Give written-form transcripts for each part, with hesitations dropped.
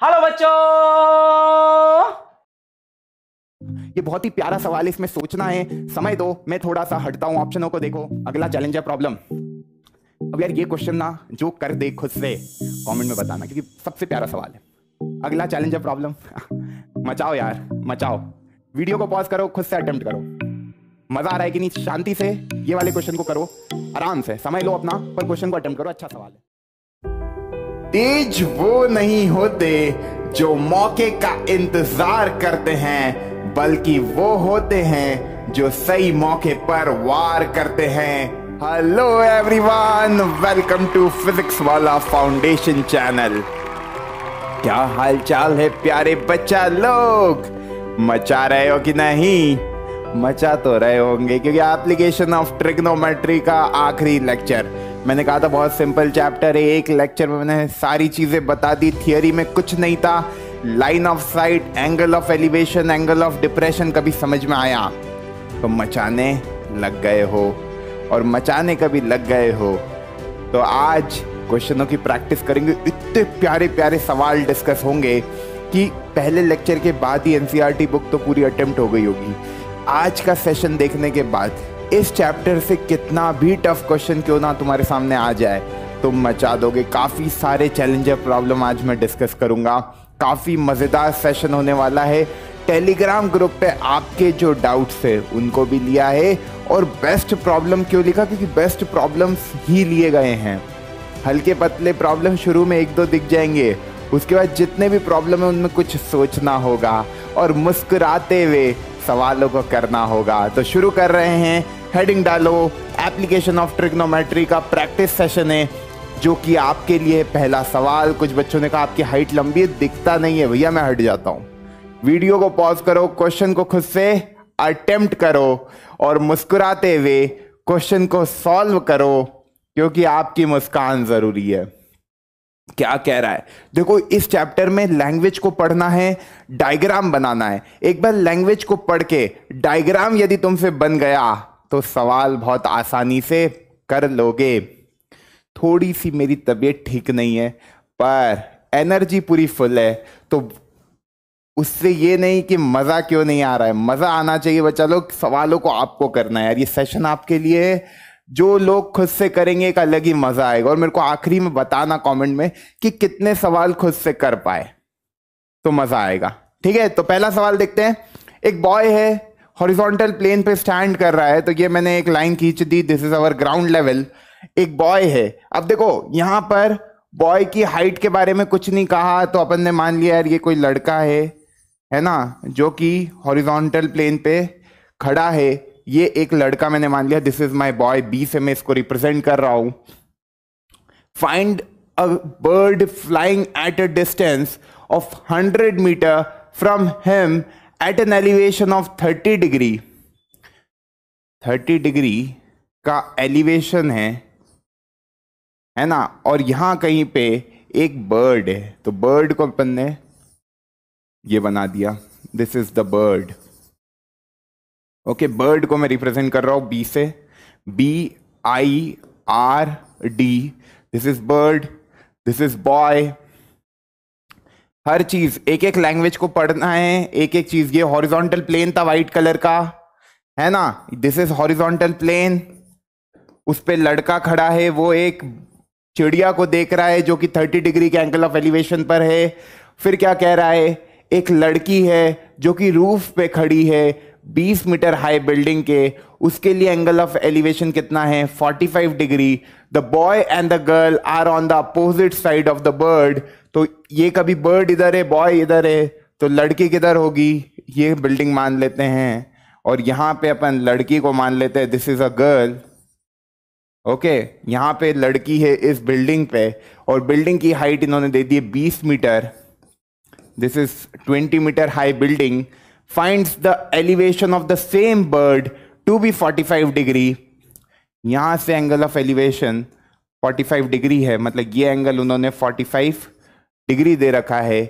Hello बच्चों। ये बहुत ही प्यारा सवाल है, इसमें सोचना है। समय दो, मैं थोड़ा सा हटता हूं, ऑप्शनों को देखो। अगला चैलेंज है प्रॉब्लम। अब यार ये क्वेश्चन ना जो कर दे खुद से कमेंट में बताना, क्योंकि सबसे प्यारा सवाल है। अगला चैलेंज है प्रॉब्लम। मचाओ यार, मचाओ। वीडियो को पॉज करो, खुद से अटेम्प्ट करो। मजा आ रहा है कि नहीं? शांति से ये वाले क्वेश्चन को करो, आराम से समय लो अपना, पर क्वेश्चन को अटेम्प्ट करो। अच्छा सवाल है। तेज वो नहीं होते जो मौके का इंतजार करते हैं, बल्कि वो होते हैं जो सही मौके पर वार करते हैं। Hello everyone, welcome to physics वाला फाउंडेशन चैनल। क्या हाल चाल है प्यारे बच्चा लोग? मचा रहे हो कि नहीं? मचा तो रहे होंगे, क्योंकि एप्लीकेशन ऑफ ट्रिग्नोमेट्री का आखिरी लेक्चर। मैंने कहा था बहुत सिंपल चैप्टर है, एक लेक्चर में मैंने सारी चीजें बता दी। थियरी में कुछ नहीं था। Line of site, angle of elevation, angle of depression कभी समझ में आया तो मचाने लग गए हो, और मचाने कभी लग गए हो तो आज क्वेश्चनों की प्रैक्टिस करेंगे। इतने प्यारे प्यारे सवाल डिस्कस होंगे कि पहले लेक्चर के बाद ही एनसीईआरटी बुक तो पूरी अटेम्प्ट हो गई होगी। आज का सेशन देखने के बाद इस चैप्टर से कितना भी टफ क्वेश्चन क्यों ना तुम्हारे सामने आ जाए, तुम मचा दोगे। काफ़ी सारे चैलेंजर प्रॉब्लम आज मैं डिस्कस करूंगा। काफ़ी मज़ेदार सेशन होने वाला है। टेलीग्राम ग्रुप पे आपके जो डाउट्स है उनको भी लिया है, और बेस्ट प्रॉब्लम क्यों लिखा? क्योंकि बेस्ट प्रॉब्लम्स ही लिए गए हैं। हल्के पतले प्रॉब्लम शुरू में एक दो दिख जाएंगे, उसके बाद जितने भी प्रॉब्लम है उनमें कुछ सोचना होगा और मुस्कुराते हुए सवालों को करना होगा। तो शुरू कर रहे हैं। हेडिंग डालो, एप्लीकेशन ऑफ ट्रिग्नोमेट्री का प्रैक्टिस सेशन है, जो कि आपके लिए पहला सवाल। कुछ बच्चों ने कहा आपकी हाइट लंबी है, दिखता नहीं है भैया, मैं हट जाता हूं। वीडियो को पॉज करो, क्वेश्चन को खुद से अटेम्प्ट करो और मुस्कुराते हुए क्वेश्चन को सॉल्व करो, क्योंकि आपकी मुस्कान जरूरी है। क्या कह रहा है देखो, इस चैप्टर में लैंग्वेज को पढ़ना है, डायग्राम बनाना है। एक बार लैंग्वेज को पढ़ के डायग्राम यदि तुमसे बन गया तो सवाल बहुत आसानी से कर लोगे। थोड़ी सी मेरी तबीयत ठीक नहीं है, पर एनर्जी पूरी फुल है, तो उससे ये नहीं कि मजा क्यों नहीं आ रहा है। मजा आना चाहिए बच्चा लोग। सवालों को आपको करना है यार, ये सेशन आपके लिए है। जो लोग खुद से करेंगे एक अलग ही मजा आएगा। और मेरे को आखिरी में बताना कमेंट में कि कितने सवाल खुद से कर पाए, तो मजा आएगा। ठीक है, तो पहला सवाल देखते हैं। एक बॉय है, हॉरिजॉन्टल प्लेन पे स्टैंड कर रहा है, तो ये मैंने एक लाइन खींच दी, this is our ground level. एक बॉय है। अब देखो यहां पर बॉय की हाइट के बारे में कुछ नहीं कहा, तो अपन ने मान लिया यार ये कोई लड़का है ना, जो कि हॉरिजॉन्टल प्लेन पे खड़ा है। ये एक लड़का मैंने मान लिया, this is my boy. B से मैं इसको रिप्रेजेंट कर रहा हूं। Find a bird flying at a distance of 100 metre from him at an elevation of 30 degree. 30 degree का एलिवेशन है ना, और यहां कहीं पे एक बर्ड है, तो बर्ड को अपन ने ये बना दिया, this is the bird. Okay, bird को मैं रिप्रेजेंट कर रहा हूं बी से, BIRD। This is bird, this is boy. हर चीज एक एक लैंग्वेज को पढ़ना है, एक एक चीज। ये हॉरिजॉन्टल प्लेन था वाइट कलर का, है ना, दिस इज हॉरिजॉन्टल प्लेन। उस पे लड़का खड़ा है, वो एक चिड़िया को देख रहा है जो कि 30 डिग्री के एंगल ऑफ एलिवेशन पर है। फिर क्या कह रहा है, एक लड़की है जो कि रूफ पे खड़ी है 20 मीटर हाई बिल्डिंग के, उसके लिए एंगल ऑफ एलिवेशन कितना है, 45 degree. The boy and the girl are on the opposite side of the bird. तो ये कभी बर्ड इधर है, बॉय इधर है, तो लड़की किधर होगी, ये बिल्डिंग मान लेते हैं, और यहां पे अपन लड़की को मान लेते हैं, this is a girl. Okay, यहां पे लड़की है इस बिल्डिंग पे, और बिल्डिंग की हाइट इन्होंने दे दी है 20 metre. This is 20 metre high building. finds the elevation of the same bird to be 45 degree. यहां से एंगल ऑफ एलिवेशन 45 डिग्री है, मतलब ये एंगल उन्होंने 45 डिग्री दे रखा है।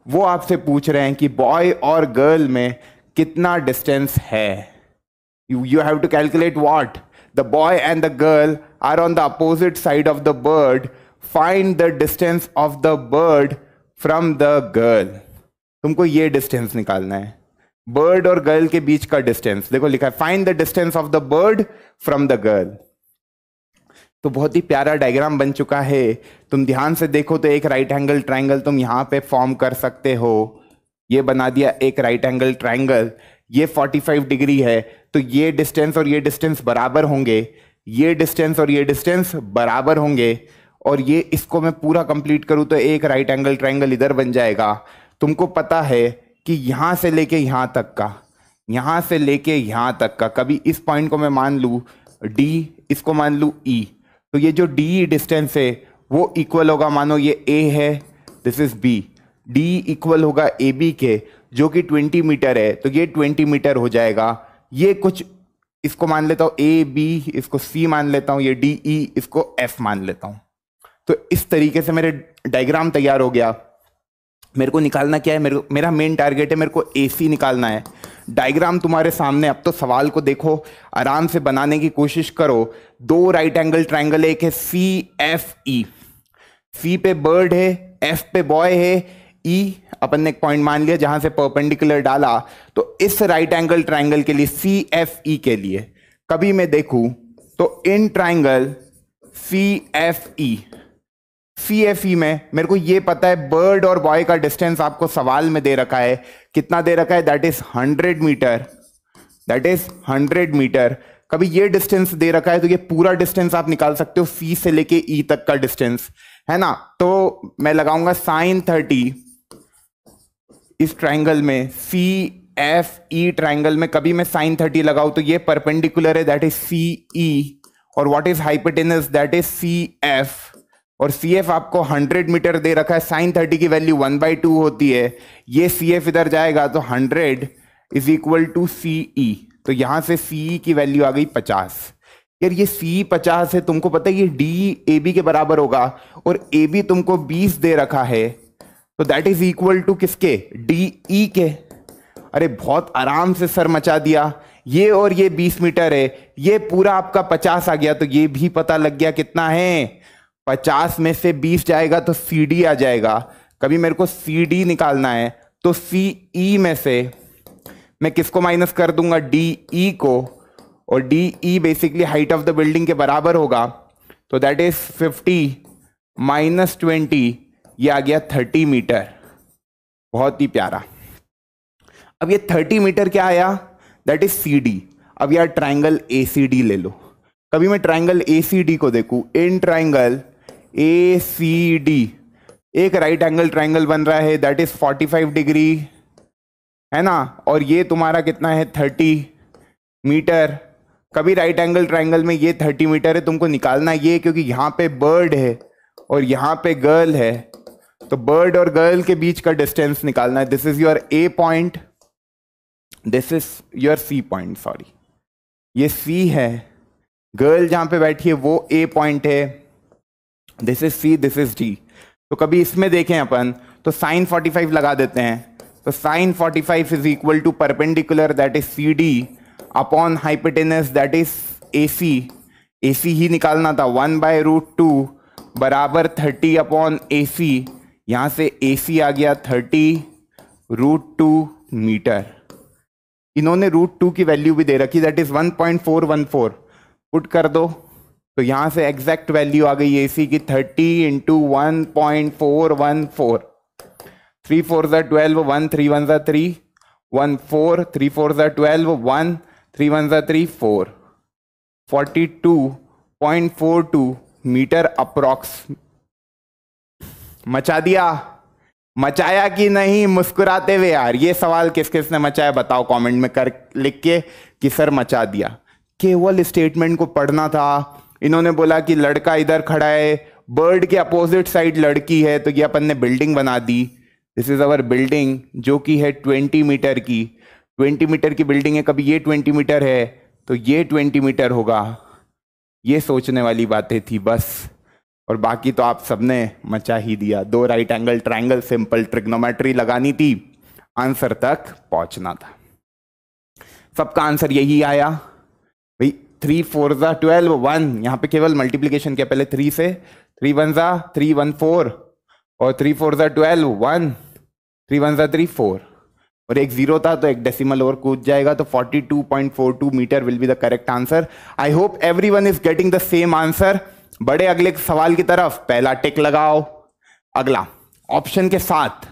वो आपसे पूछ रहे हैं कि बॉय और गर्ल में कितना डिस्टेंस है। You have to calculate what, the boy and the girl are on the opposite side of the bird, find the distance of the bird from the girl, तुमको ये डिस्टेंस निकालना है, bird और girl के बीच का distance. देखो लिखा है find the distance of the bird from the girl. तो बहुत ही प्यारा डायग्राम बन चुका है। तुम ध्यान से देखो तो एक राइट एंगल ट्राइंगल तुम यहां पे फॉर्म कर सकते हो। ये बना दिया एक राइट एंगल ट्राइंगल, ये 45 डिग्री है, तो ये डिस्टेंस और ये डिस्टेंस बराबर होंगे, ये डिस्टेंस और ये डिस्टेंस बराबर होंगे, और ये इसको मैं पूरा कंप्लीट करूं तो एक राइट एंगल ट्राइंगल इधर बन जाएगा। तुमको पता है कि यहां से लेके यहां तक का, यहां से लेके यहां तक का, कभी इस पॉइंट को मैं मान लूं D, इसको मान लूं E, तो ये जो D डिस्टेंस है वो इक्वल होगा, मानो ये A है, this is B, D equal होगा AB के, जो कि 20 मीटर है, तो ये 20 मीटर हो जाएगा। ये कुछ इसको मान लेता हूं A B, इसको C मान लेता हूं, ये D E, इसको F मान लेता हूं। तो इस तरीके से मेरे डायग्राम तैयार हो गया। मेरे को निकालना क्या है, मेरा मेन टारगेट है, मेरे को AC निकालना है। डायग्राम तुम्हारे सामने, अब तो सवाल को देखो, आराम से बनाने की कोशिश करो। दो राइट एंगल ट्राइंगल, एक है CFE, C पे बर्ड है, F पे बॉय है, E अपन ने एक पॉइंट मान लिया जहां से परपेंडिकुलर डाला। तो इस राइट एंगल ट्राइंगल के लिए CFE के लिए कभी मैं देखूं तो इन ट्राइंगल CFE में मेरे को ये पता है बर्ड और बॉय का डिस्टेंस आपको सवाल में दे रखा है, कितना दे रखा है, that is 100 metre, that is 100 metre. कभी ये डिस्टेंस दे रखा है तो ये पूरा डिस्टेंस आप निकाल सकते हो, C से लेके E तक का डिस्टेंस है ना। तो मैं लगाऊंगा sin 30 इस ट्राइंगल में, CFE ट्राइंगल में कभी मैं sin 30 लगाऊं तो ये परपेंडिकुलर है, दैट इज CE, और what is hypotenuse, that is CF, और CF आपको 100 मीटर दे रखा है, sin 30 की वैल्यू 1/2 होती है, ये CF इधर जाएगा तो 100 इज इक्वल टू CE, तो यहां से CE की वैल्यू आ गई 50। यार ये CE 50 है, तुमको पता है ये D AB के बराबर होगा, और AB तुमको 20 दे रखा है, तो दैट इज इक्वल टू किसके, DE के। अरे बहुत आराम से सर मचा दिया। ये और ये 20 मीटर है, ये पूरा आपका 50 आ गया, तो ये भी पता लग गया कितना है, 50 में से 20 जाएगा तो CD आ जाएगा। कभी मेरे को CD निकालना है तो CE में से मैं किसको माइनस कर दूंगा, DE को, और DE basically height of the building के बराबर होगा, तो दैट इज 50 माइनस 20, ये आ गया 30 मीटर। बहुत ही प्यारा। अब ये 30 मीटर क्या आया, दैट इज CD। अब यार ट्राइंगल ACD ले लो। कभी मैं ट्राइंगल ACD को देखूं, इन ट्राइंगल ACD एक राइट एंगल ट्राइंगल बन रहा है, दैट इज 45 डिग्री है ना, और ये तुम्हारा कितना है 30 मीटर। कभी राइट एंगल ट्राइंगल में ये 30 मीटर है, तुमको निकालना ये, क्योंकि यहां पे बर्ड है और यहां पे गर्ल है, तो बर्ड और गर्ल के बीच का डिस्टेंस निकालना है। This is your A point, this is your C point, sorry ये C है, गर्ल जहां पे बैठी है वो A पॉइंट है, this is C, this is D। तो कभी इसमें देखें अपन तो sin 45 लगा देते हैं, तो sin 45 is equal to perpendicular, that is CD upon hypotenuse, that is AC। AC ही निकालना था, 1/√2 बराबर 30 अपॉन AC, यहां से AC आ गया 30√2 मीटर। इन्होंने √2 की वैल्यू भी दे रखी, दैट इज 1.414, पुट कर दो तो यहां से एग्जैक्ट वैल्यू आ गई AC की 30 इंटू 1.414, 3 4 12, 1 3 1 3, 1 4 3 4 12, 1 3 1 3 4, 42.42 मीटर अप्रॉक्स। मचा दिया, मचाया कि नहीं, मुस्कुराते हुए यार। ये सवाल किस किस ने मचाया बताओ कमेंट में कर लिख के कि सर मचा दिया। केवल स्टेटमेंट को पढ़ना था। इन्होंने बोला कि लड़का इधर खड़ा है, बर्ड के अपोजिट साइड लड़की है, तो ये अपन ने बिल्डिंग बना दी। दिस इज अवर बिल्डिंग जो कि है 20 मीटर की, 20 मीटर की बिल्डिंग है। कभी ये 20 मीटर है तो ये 20 मीटर होगा। ये सोचने वाली बातें थी बस, और बाकी तो आप सबने मचा ही दिया। दो right angle triangle, simple trigonometry लगानी थी, आंसर तक पहुंचना था। सबका आंसर यही आया भाई। 3 4 12, 1 यहाँ पे केवल मल्टीप्लीकेशन के, पहले 3 से 3 1 3 1 4 और 3 4 ज़ा 12, 1, 3 1 ज़ा 3, 4, और एक 0 था तो एक डेसिमल और कूद जाएगा, तो 42.42 metre will be the correct answer. I hope everyone is getting the same answer. बड़े अगले सवाल की तरफ, पहला टिक लगाओ। अगला ऑप्शन के साथ,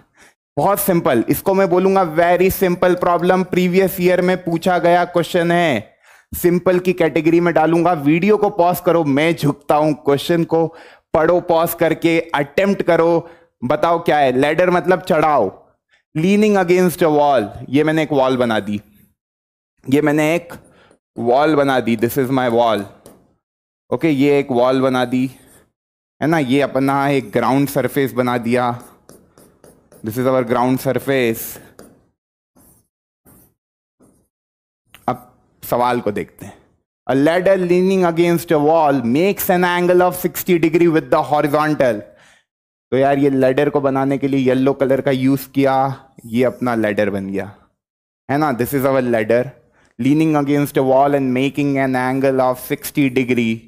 बहुत सिंपल, इसको मैं बोलूंगा very simple problem, previous year में पूछा गया क्वेश्चन है, सिंपल की कैटेगरी में डालूंगा। वीडियो को पॉज करो, मैं झुकता हूं, क्वेश्चन को पढ़ो पॉज करके, अटेम्प्ट करो, बताओ क्या है। लैडर मतलब चढ़ाओ, लीनिंग अगेंस्ट अ वॉल, ये मैंने एक वॉल बना दी, ये मैंने एक वॉल बना दी, this is my wall, okay, ये एक वॉल बना दी है ना, ये अपना एक ग्राउंड सरफेस बना दिया, this is our ground surface. अब सवाल को देखते हैं। अ ladder leaning against a wall makes an angle of 60 degree with the horizontal. तो यार ये लैडर को बनाने के लिए येलो कलर का यूज किया, ये अपना लैडर बन गया है ना, this is our ladder leaning against a wall and making an angle of 60 degree,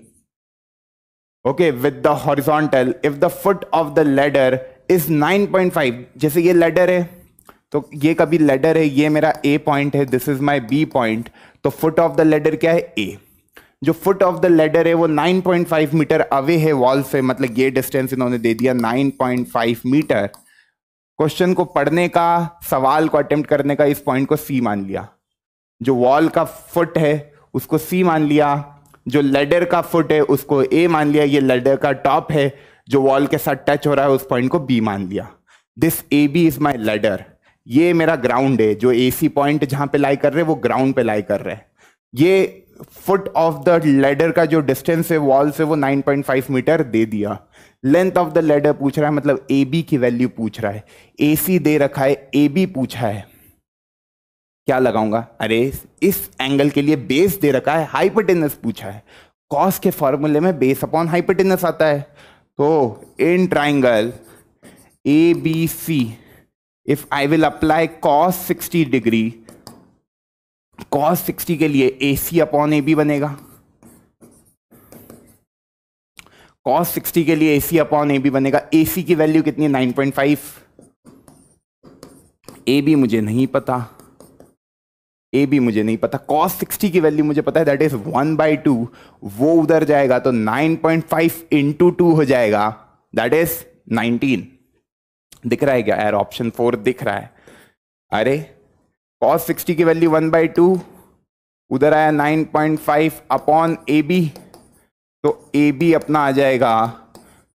okay, with the horizontal. If the foot of the ladder is 9.5, जैसे ये लैडर है तो ये कभी लैडर है, ये मेरा ए पॉइंट है, this is my B point, तो फुट ऑफ द लैडर क्या है, ए। जो फुट ऑफ द लैडर है वो 9.5 मीटर अवे है वॉल से, मतलब ये डिस्टेंस इन्होंने दे दिया 9.5 मीटर। क्वेश्चन को पढ़ने का, सवाल को अटेम्प्ट करने का, इस पॉइंट को सी मान लिया, जो वॉल का फुट है उसको सी मान लिया, जो लैडर का फुट है उसको ए मान लिया, ये लैडर का टॉप है जो वॉल के साथ टच हो रहा है, उस पॉइंट को बी मान लिया। This A B is my ladder, ये मेरा ग्राउंड है, जो ए सी पॉइंट जहां पे लाई कर रहे हैं वो ग्राउंड पे लाई कर रहे हैं। ये फुट ऑफ द लैडर का जो डिस्टेंस है वॉल से वो 9.5 मीटर दे दिया। लेंथ ऑफ द लैडर पूछ रहा है, मतलब ए बी की वैल्यू पूछ रहा है, ए सी दे रखा है, ए बी पूछा है, क्या लगाऊंगा, अरे इस एंगल के लिए बेस दे रखा है, हाइपोटेनस पूछा है, कॉस के फॉर्मूले में बेस अपॉन हाइपोटेनस आता है, तो in triangle A B C if I will apply cos 60 degree, cos 60 के लिए A C upon A B बनेगा, कॉस 60 के लिए A C upon A B बनेगा। ए सी की वैल्यू कितनी है, 9.5, ए बी मुझे नहीं पता, ए बी मुझे नहीं पता, cos 60 की वैल्यू मुझे पता है, दैट इज 1/2, वो उधर जाएगा तो 9.5 इंटू 2 हो जाएगा, दैट इज 19। दिख रहा है क्या यार, ऑप्शन 4 दिख रहा है। अरे cos 60 की वैल्यू 1/2, उधर आया 9.5 अपॉन ए बी, तो ए बी अपना आ जाएगा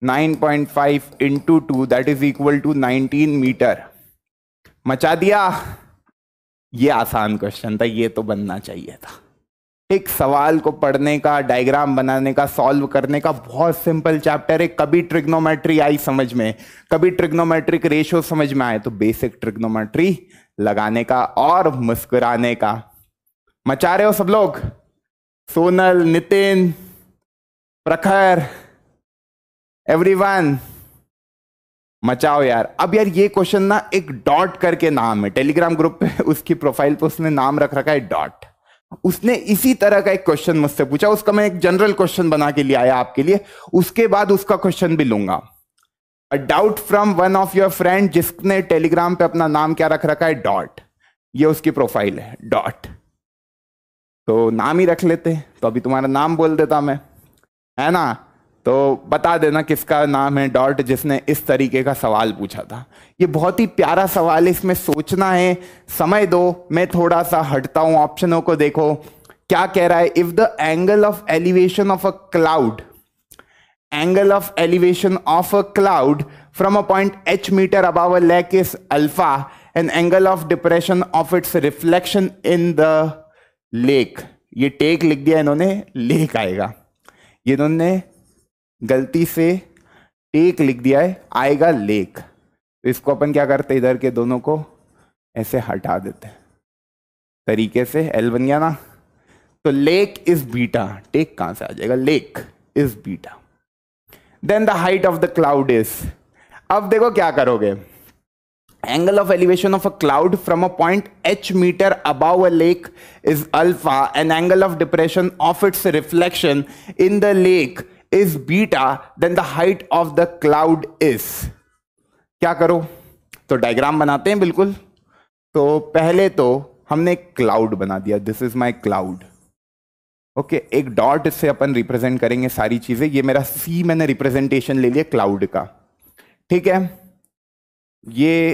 9.5 into 2, that is equal to 19 metre. मचा दिया। ये आसान क्वेश्चन था, ये तो बनना चाहिए था। एक सवाल को पढ़ने का, डायग्राम बनाने का, सॉल्व करने का बहुत सिंपल चैप्टर है। कभी ट्रिग्नोमेट्री आई समझ में, कभी ट्रिग्नोमेट्रिक रेशियो समझ में आए तो बेसिक ट्रिग्नोमेट्री लगाने का और मुस्कुराने का। मचा रहे हो सब लोग, सोनल, नितिन, प्रखर, एवरीवन, मचाओ यार। अब यार ये क्वेश्चन ना एक डॉट करके नाम है, टेलीग्राम ग्रुप पे उसकी प्रोफाइल पे उसने नाम रख रखा है डॉट। उसने इसी तरह का एक क्वेश्चन मुझसे पूछा, उसका मैं एक जनरल क्वेश्चन बना के लिए आया आपके लिए, उसके बाद उसका क्वेश्चन भी लूंगा। A doubt from one of your friend, जिसने टेलीग्राम पे अपना नाम क्या रख रखा है, डॉट। ये उसकी प्रोफाइल है, डॉट। तो नाम ही रख लेते, तो अभी तुम्हारा नाम बोल देता मैं, है ना। तो बता देना किसका नाम है डॉट, जिसने इस तरीके का सवाल पूछा था। ये बहुत ही प्यारा सवाल है, इसमें सोचना है, समय दो, मैं थोड़ा सा हटता हूं, ऑप्शनों को देखो क्या कह रहा है। If the angle of elevation of a cloud, angle of elevation of a cloud from a point h metre above a lake is alpha and angle of depression of its reflection in the lake. ये take लिख दिया इन्होंने, lake आएगा, ये इन्होंने गलती से take लिख दिया है, आएगा लेक। तो इसको अपन क्या करते, इधर के दोनों को ऐसे हटा देते हैं तरीके से, एल बन गया ना। तो लेक इज बीटा, टेक कहां से आ जाएगा, lake is beta. Then the height of the cloud is, अब देखो क्या करोगे, angle of elevation of a cloud from a point h metre above a lake is alpha and angle of depression of its reflection in the lake is beta, then the height of the cloud is, क्या करो, तो diagram बनाते हैं बिल्कुल। तो पहले तो हमने क्लाउड बना दिया, this is my cloud. Okay, एक डॉट से अपन रिप्रेजेंट करेंगे सारी चीजें। ये मेरा सी मैंने रिप्रेजेंटेशन ले लिया क्लाउड का, ठीक है। ये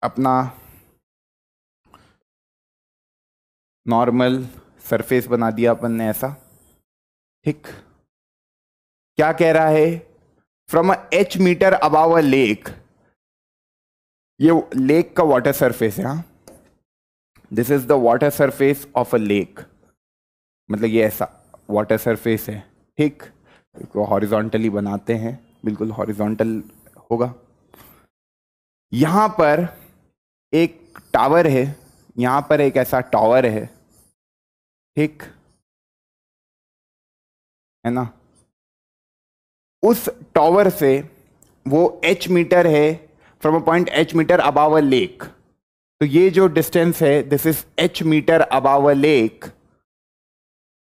अपना नॉर्मल सरफेस बना दिया अपन ने ऐसा, ठीक। क्या कह रहा है, from H metre above a lake, ये लेक का वाटर सरफेस है, हाँ, this is the water surface of a lake, मतलब ये ऐसा वाटर सरफेस है, ठीक। इसको हॉरिजॉन्टली बनाते हैं, बिल्कुल हॉरिजॉन्टल होगा। यहां पर एक टावर है, यहां पर एक ऐसा टावर है, ठीक है ना। उस टावर से वो h मीटर है, from a point h metre above a lake, तो ये जो डिस्टेंस है this is h metre above a lake,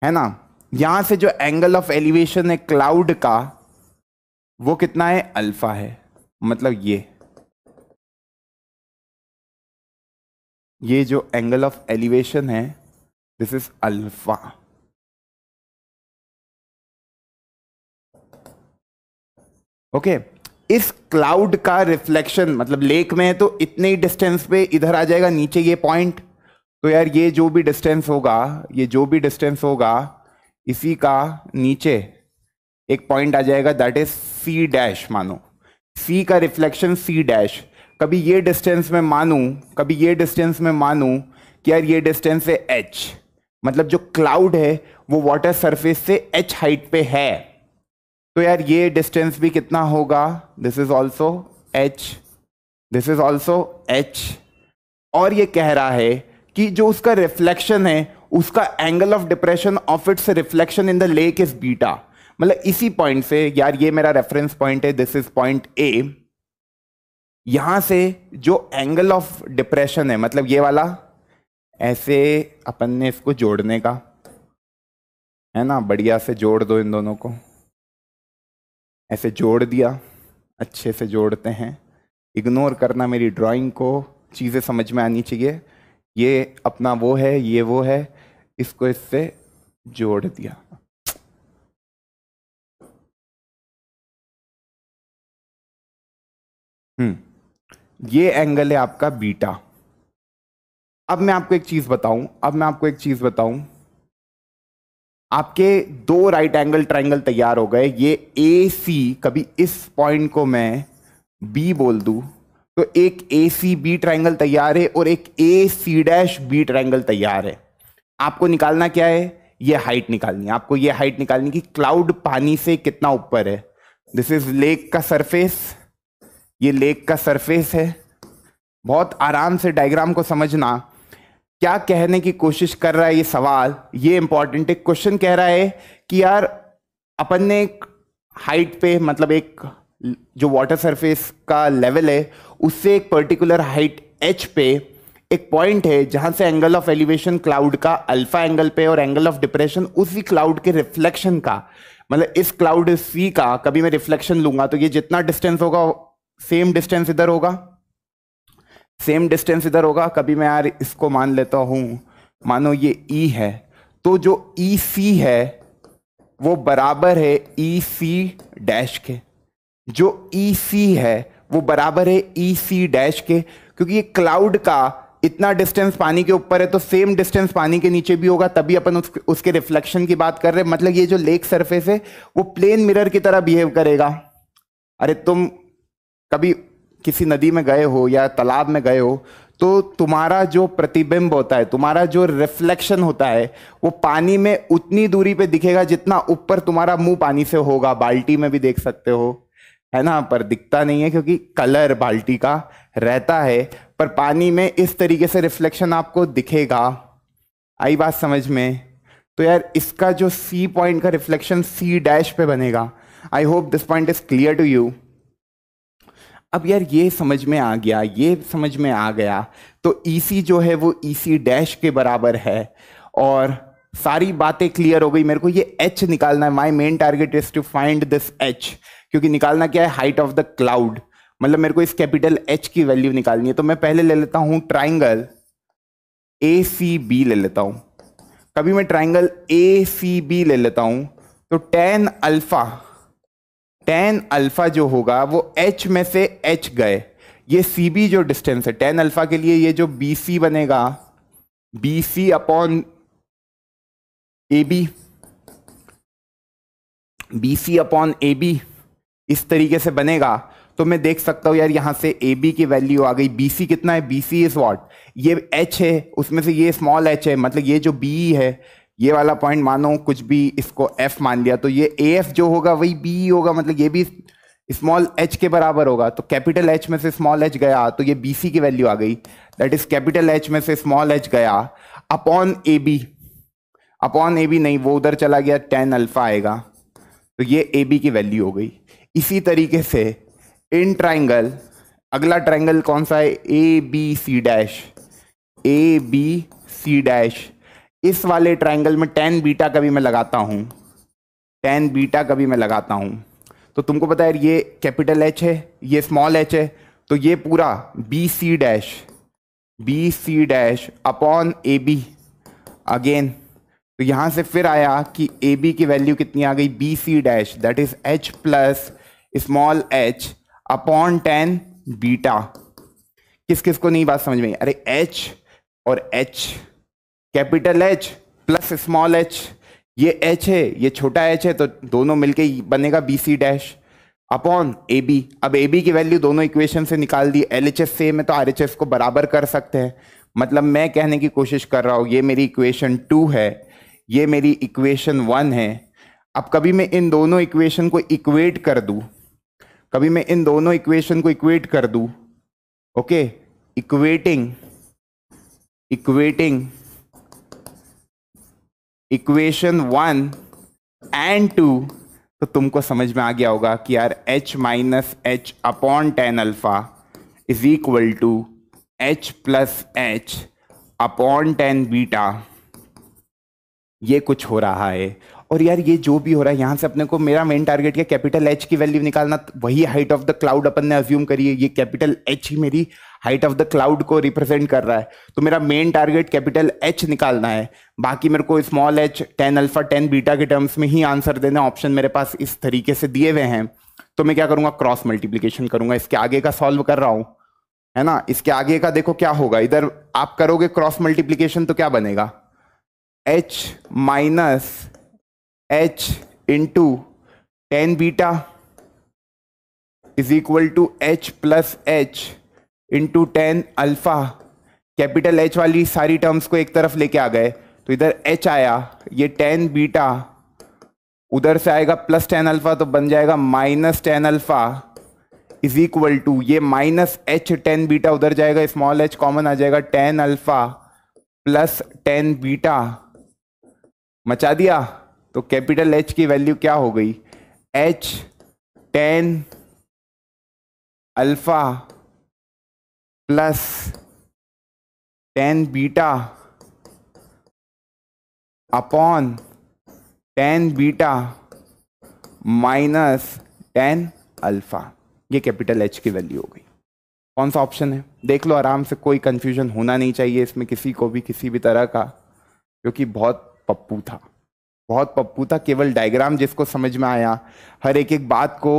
है ना। यहां से जो एंगल ऑफ एलिवेशन है क्लाउड का वो कितना है, अल्फा है, मतलब ये जो एंगल ऑफ एलिवेशन है दिस इज अल्फा। ओके, इस क्लाउड का रिफ्लेक्शन, मतलब लेक में है तो इतने ही डिस्टेंस पे इधर आ जाएगा नीचे ये पॉइंट, तो यार ये जो भी डिस्टेंस होगा, ये जो भी डिस्टेंस होगा इसी का नीचे एक पॉइंट आ जाएगा, दैट इज सी डैश। मानो सी का रिफ्लेक्शन सी डैश, कभी ये डिस्टेंस में मानूं, कभी ये डिस्टेंस में मानूं कि यार ये डिस्टेंस है h, मतलब जो क्लाउड है वो वाटर सरफेस से h हाइट पे है, तो यार ये डिस्टेंस भी कितना होगा, this is also h, this is also h। और ये कह रहा है कि जो उसका रिफ्लेक्शन है उसका angle of depression of its reflection in the lake is beta, मतलब इसी पॉइंट से, यार ये मेरा रेफरेंस पॉइंट है, दिस इज पॉइंट ए, यहां से जो एंगल ऑफ डिप्रेशन है, मतलब ये वाला, ऐसे अपन ने इसको जोड़ने का है ना, बढ़िया से जोड़ दो इन दोनों को, ऐसे जोड़ दिया, अच्छे से जोड़ते हैं, इग्नोर करना मेरी ड्राइंग को, चीज़ें समझ में आनी चाहिए। ये अपना वो है, ये वो है, इसको इससे जोड़ दिया। ये एंगल है आपका बीटा। अब मैं आपको एक चीज बताऊं, आपके दो राइट एंगल ट्राइंगल तैयार हो गए, ये ए सी, कभी इस पॉइंट को मैं बी बोल दूं तो एक ए सी बी ट्राइंगल तैयार है और एक ए सी डैश बी ट्राइंगल तैयार है। आपको निकालना क्या है, ये हाइट निकालनी है, आपको ये हाइट निकालनी कि क्लाउड पानी से कितना ऊपर है। दिस इज लेक का सरफेस, ये लेक का सरफेस है। बहुत आराम से डायग्राम को समझना, क्या कहने की कोशिश कर रहा है ये सवाल, ये इंपॉर्टेंट है। क्वेश्चन कह रहा है कि यार अपन ने एक हाइट पे, मतलब एक जो वाटर सरफेस का लेवल है उससे एक पर्टिकुलर हाइट h पे एक पॉइंट है जहां से एंगल ऑफ एलिवेशन क्लाउड का अल्फा एंगल पे और एंगल ऑफ डिप्रेशन उसी क्लाउड के रिफ्लेक्शन का, मतलब इस क्लाउड सी का कभी मैं रिफ्लेक्शन लूंगा तो ये जितना डिस्टेंस होगा सेम डिस्टेंस इधर होगा, सेम डिस्टेंस इधर होगा। कभी मैं यार इसको मान लेता हूं, मानो ये E है, तो जो EC है वो बराबर है EC डैश के, जो EC है वो बराबर है EC डैश के, क्योंकि ये क्लाउड का इतना डिस्टेंस पानी के ऊपर है तो सेम डिस्टेंस पानी के नीचे भी होगा, तभी अपन उसके रिफ्लेक्शन की बात कर रहे हैं। मतलब ये जो लेक सरफेस है वो प्लेन मिरर की तरह बिहेव करेगा। अरे तुम कभी किसी नदी में गए हो या तालाब में गए हो तो तुम्हारा जो प्रतिबिंब होता है, तुम्हारा जो रिफ्लेक्शन होता है वो पानी में उतनी दूरी पे दिखेगा जितना ऊपर तुम्हारा मुंह पानी से होगा। बाल्टी में भी देख सकते हो, है ना, पर दिखता नहीं है क्योंकि कलर बाल्टी का रहता है, पर पानी में इस तरीके से रिफ्लेक्शन आपको दिखेगा। आई बात समझ में? तो यार इसका जो सी पॉइंट का रिफ्लेक्शन सी डैश पे बनेगा। I hope this point is clear to you. अब यार ये समझ में आ गया, ये समझ में आ गया, तो EC जो है वो EC डैश के बराबर है और सारी बातें क्लियर हो गई। मेरे को ये H निकालना है, my main target is to find this H, क्योंकि निकालना क्या है, हाइट ऑफ द क्लाउड। मतलब मेरे को इस कैपिटल एच की वैल्यू निकालनी है, तो मैं पहले ले लेता हूं ट्राइंगल ए सी बी ले लेता हूं। कभी मैं ट्राइंगल ए सी बी ले लेता हूं तो टेन अल्फा जो होगा वो एच में से एच गए, ये सी बी जो डिस्टेंस है टेन अल्फा के लिए, ये जो बी सी बनेगा B C upon A B, B C upon A B इस तरीके से बनेगा। तो मैं देख सकता हूं यार यहां से ए बी की वैल्यू आ गई, बी सी कितना है, बी सी इज व्हाट, ये एच है, उसमें से ये स्मॉल एच है, मतलब ये जो बी है ये वाला पॉइंट मानो कुछ भी इसको एफ मान लिया, तो ये ए एफ जो होगा वही बी होगा, मतलब ये भी स्मॉल एच के बराबर होगा। तो कैपिटल एच में से स्मॉल एच गया तो ये बी सी की वैल्यू आ गई, दैट इज कैपिटल एच में से स्मॉल एच गया upon A B, upon A B नहीं वो उधर चला गया, टेन अल्फा आएगा, तो ये ए बी की वैल्यू हो गई। इसी तरीके से इन ट्राइंगल, अगला ट्राइंगल कौन सा है, A B C dash, A B C dash, इस वाले ट्राइंगल में टेन बीटा का भी मैं लगाता हूं, टेन बीटा का भी मैं लगाता हूं, तो तुमको पता है ये कैपिटल एच है, ये स्मॉल एच है, तो ये पूरा B C dash upon A B again, तो यहां से फिर आया कि ए बी की वैल्यू कितनी आ गई, B C dash that is H plus small H upon tan beta. किस किस को नहीं बात समझ में, अरे एच और H, capital H plus small H, ये एच है ये छोटा एच है, तो दोनों मिलके बनेगा B C dash upon A B. अब ए बी की वैल्यू दोनों इक्वेशन से निकाल दी, एल एच एस सेम है तो आर एच एस को बराबर कर सकते हैं, मतलब मैं कहने की कोशिश कर रहा हूं ये मेरी इक्वेशन 2 है, ये मेरी इक्वेशन 1 है। अब कभी मैं इन दोनों इक्वेशन को इक्वेट कर दूं, कभी मैं इन दोनों इक्वेशन को इक्वेट कर दूं, ओके, इक्वेटिंग इक्वेशन 1 एंड 2, तो तुमको समझ में आ गया होगा कि यार h minus H upon tan alpha is equal to h plus H upon tan beta, ये कुछ हो रहा है। और यार ये जो भी हो रहा है यहां से अपने को, मेरा मेन टारगेट क्या, कैपिटल एच की वैल्यू निकालना, वही हाइट ऑफ द क्लाउड अपन ने अज्यूम करी है, ये कैपिटल एच ही मेरी हाइट ऑफ द क्लाउड को रिप्रेजेंट कर रहा है, तो मेरा मेन टारगेट कैपिटल एच निकालना है, बाकी मेरे को small H tan alpha tan beta के टर्म्स में ही आंसर देना, ऑप्शन मेरे पास इस तरीके से दिए हुए हैं। तो मैं क्या करूंगा, क्रॉस मल्टीप्लीकेशन करूंगा, इसके आगे का सॉल्व कर रहा हूं, है ना, इसके आगे का देखो क्या होगा, इधर आप करोगे क्रॉस मल्टीप्लीकेशन तो क्या बनेगा, H minus H into tan beta is equal to H plus H into tan alpha. Capital H वाली सारी टर्म्स को एक तरफ लेके आ गए, तो इधर एच आया, ये टेन बीटा उधर से आएगा प्लस टेन अल्फा, तो बन जाएगा minus tan alpha is equal to, ये माइनस एच टेन बीटा उधर जाएगा, स्मॉल एच कॉमन आ जाएगा, tan alpha plus tan beta, मचा दिया। तो कैपिटल एच की वैल्यू क्या हो गई, H ten alpha plus tan beta upon tan beta minus tan alpha, ये कैपिटल एच की वैल्यू हो गई। कौन सा ऑप्शन है देख लो आराम से, कोई कंफ्यूजन होना नहीं चाहिए इसमें किसी को भी किसी भी तरह का, क्योंकि बहुत पप्पू था, केवल डायग्राम जिसको समझ में आया, हर एक बात को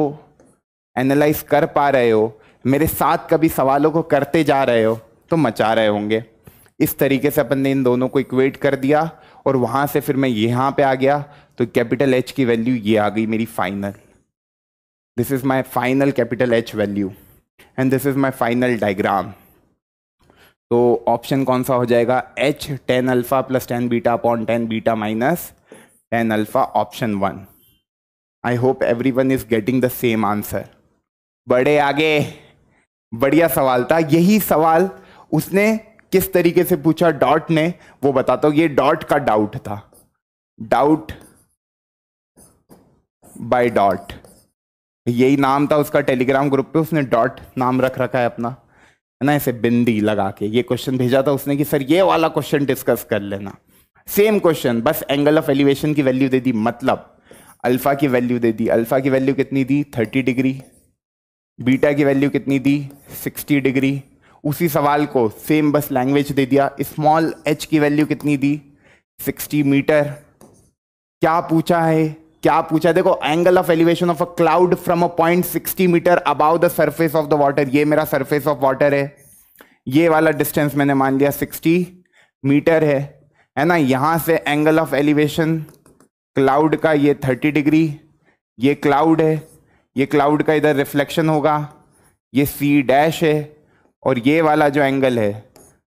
एनालाइज कर पा रहे हो, मेरे साथ कभी सवालों को करते जा रहे हो तो मचा रहे होंगे। इस तरीके से अपन ने इन दोनों को इक्वेट कर दिया और वहां से फिर मैं यहाँ पे आ गया, तो कैपिटल एच की वैल्यू ये आ गई मेरी final, this is my final capital H value and this is my final diagram. तो ऑप्शन कौन सा हो जाएगा, H ten alpha plus tan beta upon tan beta minus tan alpha, option 1। I hope everyone is getting the same answer. बड़े आगे, बढ़िया सवाल था। यही सवाल उसने किस तरीके से पूछा डॉट ने, वो बताता हूं। ये डॉट का डाउट था, डाउट बाय डॉट, यही नाम था उसका टेलीग्राम ग्रुप पे, उसने डॉट नाम रख रखा है अपना, है ना, ऐसे बिंदी लगा के। ये क्वेश्चन भेजा था उसने कि सर ये वाला क्वेश्चन डिस्कस कर लेना, सेम क्वेश्चन, बस एंगल ऑफ एलिवेशन की वैल्यू दे दी, मतलब अल्फा की वैल्यू दे दी। अल्फा की वैल्यू कितनी दी, 30 डिग्री, बीटा की वैल्यू कितनी दी 60 डिग्री। उसी सवाल को सेम बस लैंग्वेज दे दिया, स्मॉल h की वैल्यू कितनी दी 60 मीटर। क्या पूछा है, क्या पूछा है, देखो angle of elevation of a cloud from a point 60 metre above the surface of the water. ये मेरा सरफेस ऑफ वाटर है, ये वाला डिस्टेंस मैंने मान लिया 60 मीटर है ना। यहां से एंगल ऑफ एलिवेशन क्लाउड का ये 30 डिग्री, ये क्लाउड है, ये क्लाउड का इधर रिफ्लेक्शन होगा, ये सी डैश है, और ये वाला जो एंगल है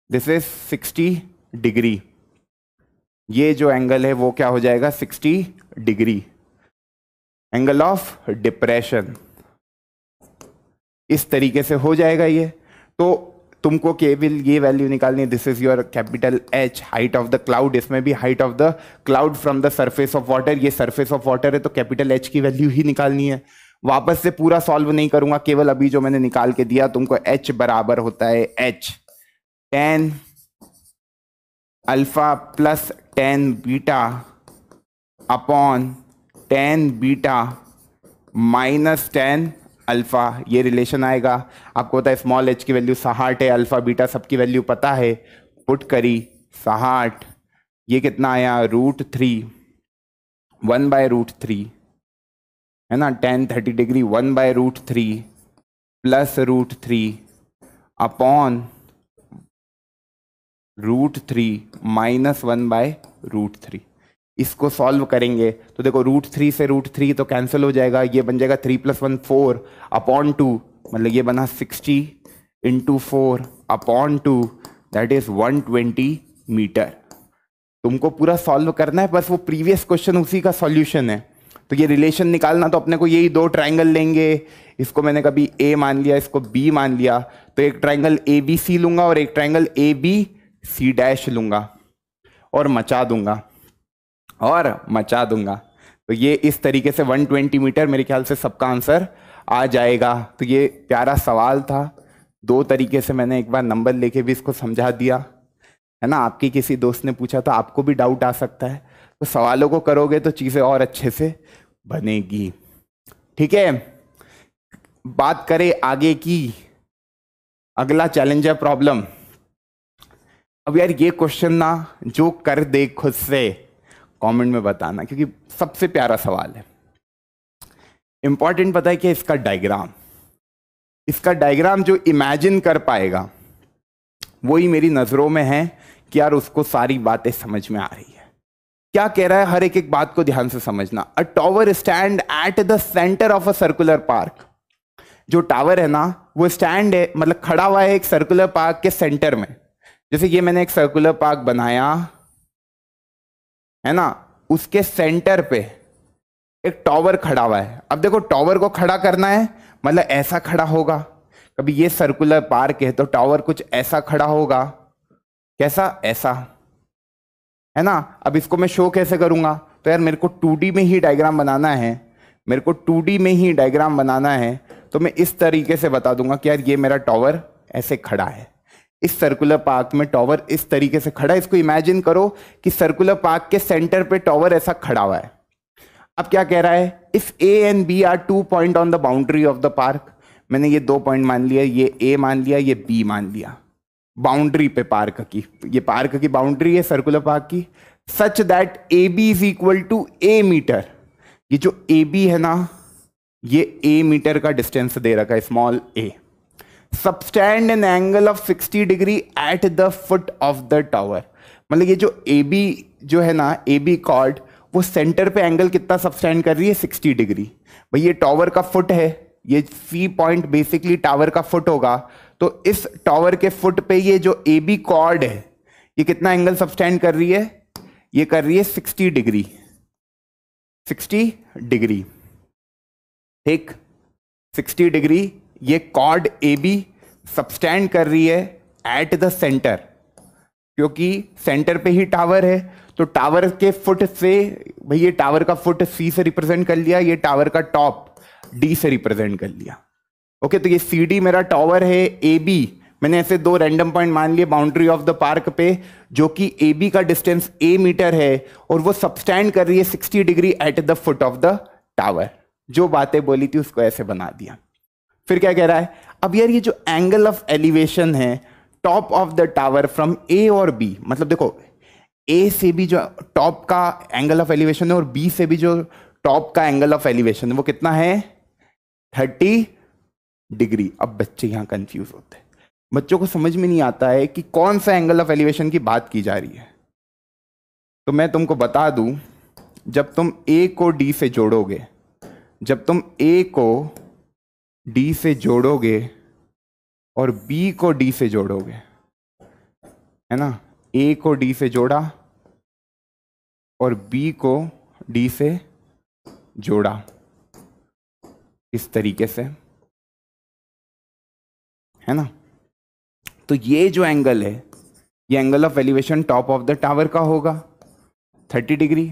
दिस इज 60 डिग्री। ये जो एंगल है वो क्या हो जाएगा 60 डिग्री, एंगल ऑफ डिप्रेशन। इस तरीके से हो जाएगा ये। तो तुमको केवल ये वैल्यू निकालनी है, this is your capital H, height of the cloud. इसमें भी height of the cloud from the surface of water, ये सरफेस ऑफ वाटर है तो कैपिटल H की वैल्यू ही निकालनी है। वापस से पूरा सॉल्व नहीं करूंगा, केवल अभी जो मैंने निकाल के दिया तुमको H बराबर होता है H tan alpha plus tan beta upon tan beta minus tan alpha. ये रिलेशन आएगा, आपको पता है स्मॉल h की वैल्यू 60 है, अल्फा बीटा सबकी वैल्यू पता है, पुट करी 60, ये कितना आया √3, 1/√3 है ना, tan 30 degree 1/√3 plus √3 upon √3 minus 1/√3। इसको सॉल्व करेंगे तो देखो √3 से √3 तो कैंसिल हो जाएगा, ये बन जाएगा 3 + 1 4 अपॉन 2, मतलब ये बना 60 × 4 अपॉन 2, दैट इज 120 मीटर। तुमको पूरा सॉल्व करना है, बस वो प्रीवियस क्वेश्चन उसी का सॉल्यूशन है। तो ये रिलेशन निकालना तो अपने को यही दो ट्राइंगल लेंगे, इसको मैंने कभी A मान लिया, इसको B मान लिया, तो एक ट्राइंगल ABC लूंगा और एक ट्राइंगल ABC डैश लूंगा और मचा दूंगा तो ये इस तरीके से 120 मीटर मेरे ख्याल से सबका आंसर आ जाएगा। तो ये प्यारा सवाल था, दो तरीके से मैंने एक बार नंबर लेके भी इसको समझा दिया है ना। आपके किसी दोस्त ने पूछा तो आपको भी डाउट आ सकता है, तो सवालों को करोगे तो चीजें और अच्छे से बनेगी। ठीक है, बात करें आगे की, अगला चैलेंज है प्रॉब्लम। अब यार ये क्वेश्चन ना जो कर दे खुद से कमेंट में बताना, क्योंकि सबसे प्यारा सवाल है। इंपॉर्टेंट पता है कि इसका डायग्राम जो इमेजिन कर पाएगा वही मेरी नजरों में है कि यार उसको सारी बातें समझ में आ रही है। क्या कह रहा है, हर एक बात को ध्यान से समझना। अ tower stand at the centre of a circular park. जो टावर है ना वो स्टैंड है, मतलब खड़ा हुआ है एक सर्कुलर पार्क के सेंटर में। जैसे ये मैंने एक सर्कुलर पार्क बनाया है ना, उसके सेंटर पे एक टावर खड़ा हुआ है। अब देखो टावर को खड़ा करना है, मतलब ऐसा खड़ा होगा। कभी ये सर्कुलर पार्क है तो टावर कुछ ऐसा खड़ा होगा, कैसा, ऐसा है ना। अब इसको मैं शो कैसे करूंगा, तो यार मेरे को 2D में ही डायग्राम बनाना है, तो मैं इस तरीके से बता दूंगा कि यार ये मेरा टावर ऐसे खड़ा है। इस सर्कुलर पार्क में टावर इस तरीके से खड़ा है। इसको इमेजिन करो कि सर्कुलर पार्क के सेंटर पे टावर ऐसा खड़ा हुआ है। अब क्या कह रहा है, if A and B are 2 point on the boundary of the park. मैंने ये 2 पॉइंट मान लिया, ये A मान लिया, ये B मान लिया, बाउंड्री पे पार्क की, ये पार्क की बाउंड्री है सर्कुलर पार्क की, such that AB is equal to A metre. ये जो AB है ना, ये A मीटर का डिस्टेंस दे रखा है, small a। Subtend an angle of 60 degree at the foot of the tower. मतलब ये जो AB जो है ना, AB कॉर्ड, वो सेंटर पे एंगल कितना सबस्टैंड कर रही है 60 डिग्री। भाई ये टावर का फुट है, ये C पॉइंट बेसिकली टावर का फुट होगा, तो इस टावर के फुट पे ये जो AB कॉर्ड है ये कितना एंगल सबस्टैंड कर रही है, ये कर रही है 60 डिग्री, 60 डिग्री, ठीक 60 डिग्री ये कॉर्ड AB सबस्टैंड कर रही है एट द सेंटर, क्योंकि सेंटर पे ही टावर है। तो टावर के फुट से, भाई ये टावर का फुट C से रिप्रेजेंट कर लिया, ये टावर का टॉप D से रिप्रेजेंट कर लिया। ओके, तो ये CD मेरा टावर है, AB मैंने ऐसे 2 रैंडम पॉइंट मान लिए बाउंड्री ऑफ द पार्क पे, जो कि AB का डिस्टेंस A मीटर है और वो सबस्टैंड कर रही है 60 degree at the foot of the tower. जो बातें बोली थी उसको ऐसे बना दिया। फिर क्या कह रहा है, अब यार ये जो एंगल ऑफ एलिवेशन है top of the tower from A और बी, मतलब देखो ए से भी जो टॉप का एंगल ऑफ एलिवेशन है और बी से भी जो टॉप का एंगल ऑफ एलिवेशन है वो कितना है 30 डिग्री। अब बच्चे यहां कंफ्यूज होते हैं, बच्चों को समझ में नहीं आता है कि कौन सा एंगल ऑफ एलिवेशन की बात की जा रही है। तो मैं तुमको बता दूं, जब तुम ए को डी से जोड़ोगे, जब तुम ए को डी से जोड़ोगे और बी को डी से जोड़ोगे, है ना, ए को डी से जोड़ा और बी को डी से जोड़ा इस तरीके से, है ना, तो ये जो एंगल है ये angle of elevation top of the tower का होगा 30 डिग्री।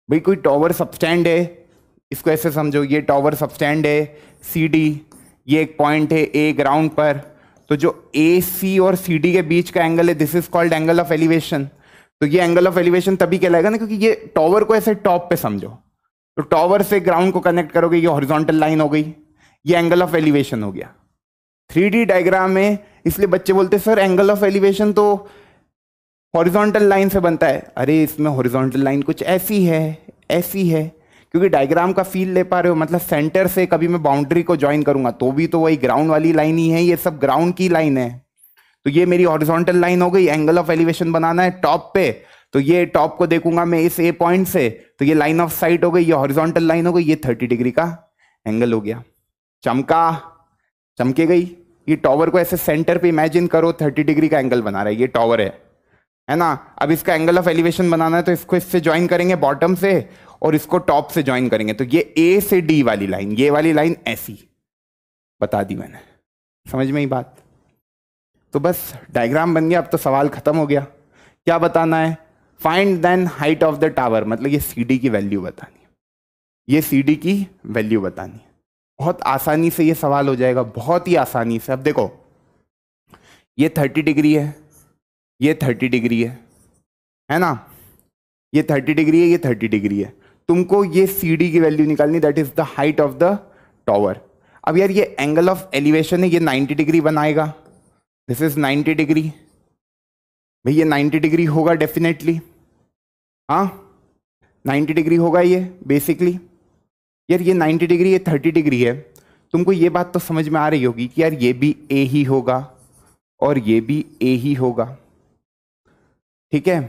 भाई कोई टावर सबस्टैंड है, इसको ऐसे समझो, ये टावर सबस्टैंड है सी डी, ये एक पॉइंट है ए ग्राउंड पर, तो जो ए सी और सी डी के बीच का एंगल है this is called angle of elevation. तो ये एंगल ऑफ एलिवेशन तभी कहलाएगा ना क्योंकि ये टावर को ऐसे टॉप पे समझो, तो टावर से ग्राउंड को कनेक्ट करोगे, ये हॉरिजॉन्टल लाइन हो गई, ये एंगल ऑफ एलिवेशन हो गया 3D डायग्राम में। इसलिए बच्चे बोलते सर एंगल ऑफ एलिवेशन तो हॉरिजॉन्टल लाइन से बनता है। अरे इसमें हॉरिजॉन्टल लाइन कुछ ऐसी है, ऐसी है, क्योंकि डायग्राम का फील ले पा रहे हो, मतलब सेंटर से कभी मैं बाउंड्री को ज्वाइन करूंगा तो भी तो वही ग्राउंड वाली लाइन ही है, ये सब ग्राउंड की लाइन है। तो ये मेरी हॉरिजॉन्टल लाइन हो गई, एंगल ऑफ एलिवेशन बनाना है टॉप पे, तो ये टॉप को देखूंगा मैं इस ए पॉइंट से, तो ये लाइन ऑफ साइट हो गई, ये हॉरिजॉन्टल लाइन हो गई, ये 30 डिग्री का एंगल हो गया। चमका, चमके गई। ये टॉवर को ऐसे सेंटर पे इमेजिन करो, 30 डिग्री का एंगल बना रहा है, ये टॉवर है ना। अब इसका एंगल ऑफ एलिवेशन बनाना है तो इसको इससे ज्वाइन करेंगे बॉटम से और इसको टॉप से ज्वाइन करेंगे, तो ये ए से डी वाली लाइन, ये वाली लाइन ऐसी बता दी मैंने, समझ में ही बात। तो बस डायग्राम बन गया, अब तो सवाल खत्म हो गया। क्या बताना है, find then height of the tower, मतलब ये सी डी की वैल्यू बतानी है, ये सी डी की वैल्यू बतानी है। बहुत आसानी से ये सवाल हो जाएगा, बहुत ही आसानी से। अब देखो ये 30 डिग्री है, ये 30 डिग्री है ना, ये 30 डिग्री है, ये 30 डिग्री है। तुमको ये सी डी की वैल्यू निकालनी, that is the height of the tower. अब यार ये एंगल ऑफ एलिवेशन है, ये 90 डिग्री बनाएगा, दिस इज 90 डिग्री। भाई ये 90 डिग्री होगा डेफिनेटली, हाँ 90 डिग्री होगा ये बेसिकली। यार ये 90 डिग्री, ये 30 डिग्री है, तुमको ये बात तो समझ में आ रही होगी कि यार ये भी ए ही होगा और ये भी ए ही होगा, ठीक है,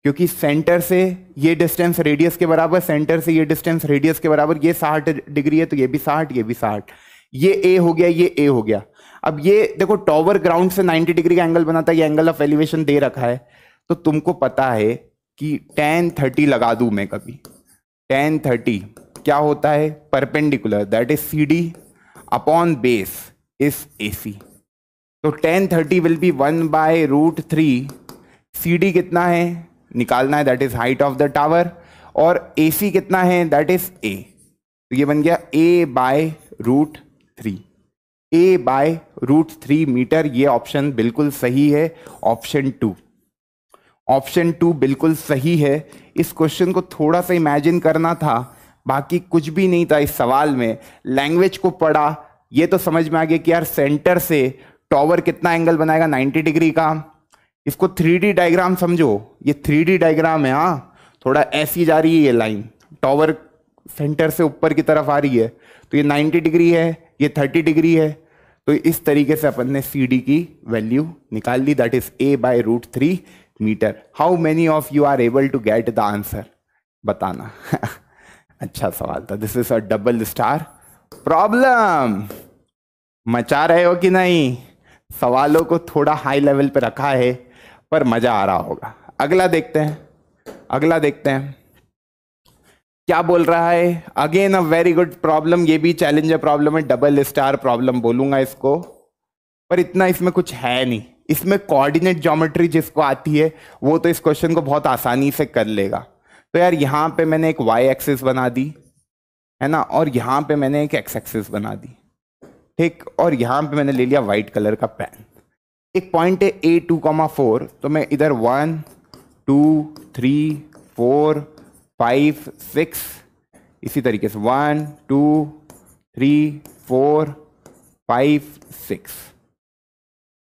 क्योंकि सेंटर से ये डिस्टेंस रेडियस के बराबर, सेंटर से ये डिस्टेंस रेडियस के बराबर, ये 60 डिग्री है तो ये भी 60, ये भी 60, ये ए हो गया, ये ए हो गया। अब ये देखो टावर ग्राउंड से 90 डिग्री का एंगल बनाता है, ये एंगल ऑफ एलिवेशन दे रखा है, तो तुमको पता है कि tan 30 लगा दूं मैं कभी, tan 30 क्या होता है, perpendicular, that is C D upon base is A C. तो tan 30 will be 1/√3, C D कितना है निकालना है, that is height of the tower, और ए सी कितना है, दैट इज ए, तो ये बन गया a/√3, a/√3 मीटर। ये ऑप्शन बिल्कुल सही है, ऑप्शन 2, ऑप्शन 2 बिल्कुल सही है। इस क्वेश्चन को थोड़ा सा इमेजिन करना था, बाकी कुछ भी नहीं था इस सवाल में। लैंग्वेज को पढ़ा, ये तो समझ में आ गया कि यार सेंटर से टावर कितना एंगल बनाएगा 90 डिग्री का। इसको 3D डायग्राम समझो, ये 3D डायग्राम है, हाँ थोड़ा ऐसी जा रही है ये लाइन, टावर सेंटर से ऊपर की तरफ आ रही है, तो ये 90 डिग्री है, ये 30 डिग्री है, तो इस तरीके से अपन ने सी डी की वैल्यू निकाल ली, that is a/√3 metre. How many of you are able to get the answer, बताना। अच्छा सवाल था, this is a double star problem. मचा रहे हो कि नहीं, सवालों को थोड़ा हाई लेवल पे रखा है पर मजा आ रहा होगा। अगला देखते हैं, अगला देखते हैं क्या बोल रहा है। Again a very good problem, ये भी चैलेंजर प्रॉब्लम है, डबल स्टार प्रॉब्लम बोलूंगा इसको, पर इतना इसमें कुछ है नहीं। इसमें कोऑर्डिनेट ज्योमेट्री जिसको आती है वो तो इस क्वेश्चन को बहुत आसानी से कर लेगा। तो यार यहाँ पे मैंने एक y एक्सिस बना दी है ना, और यहाँ पे मैंने एक x एक्सिस बना दी, ठीक, और यहाँ पे मैंने ले लिया व्हाइट कलर का पेन। एक पॉइंट है A2,4, तो मैं इधर 1 2 3 4 5 6 इसी तरीके से 1 2 3 4 5 6।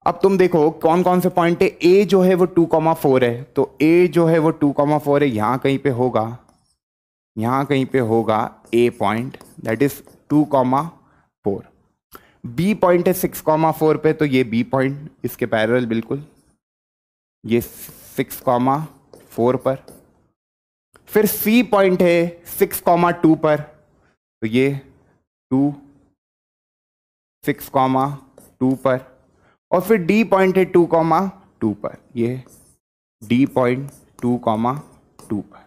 अब तुम देखो कौन कौन से पॉइंट है। ए जो है वो 2,4 है, तो ए जो है वो 2,4 है, यहां कहीं पे होगा, यहां कहीं पे होगा A point, that is 2,4। B point है 6,4 पे, तो ये बी पॉइंट इसके पैरेलल बिल्कुल, ये 6,4 पर। फिर सी पॉइंट है 6,2 पर, तो ये 2 6,2 पर। और फिर डी पॉइंट है 2,2 पर, ये डी पॉइंट 2,2 पर।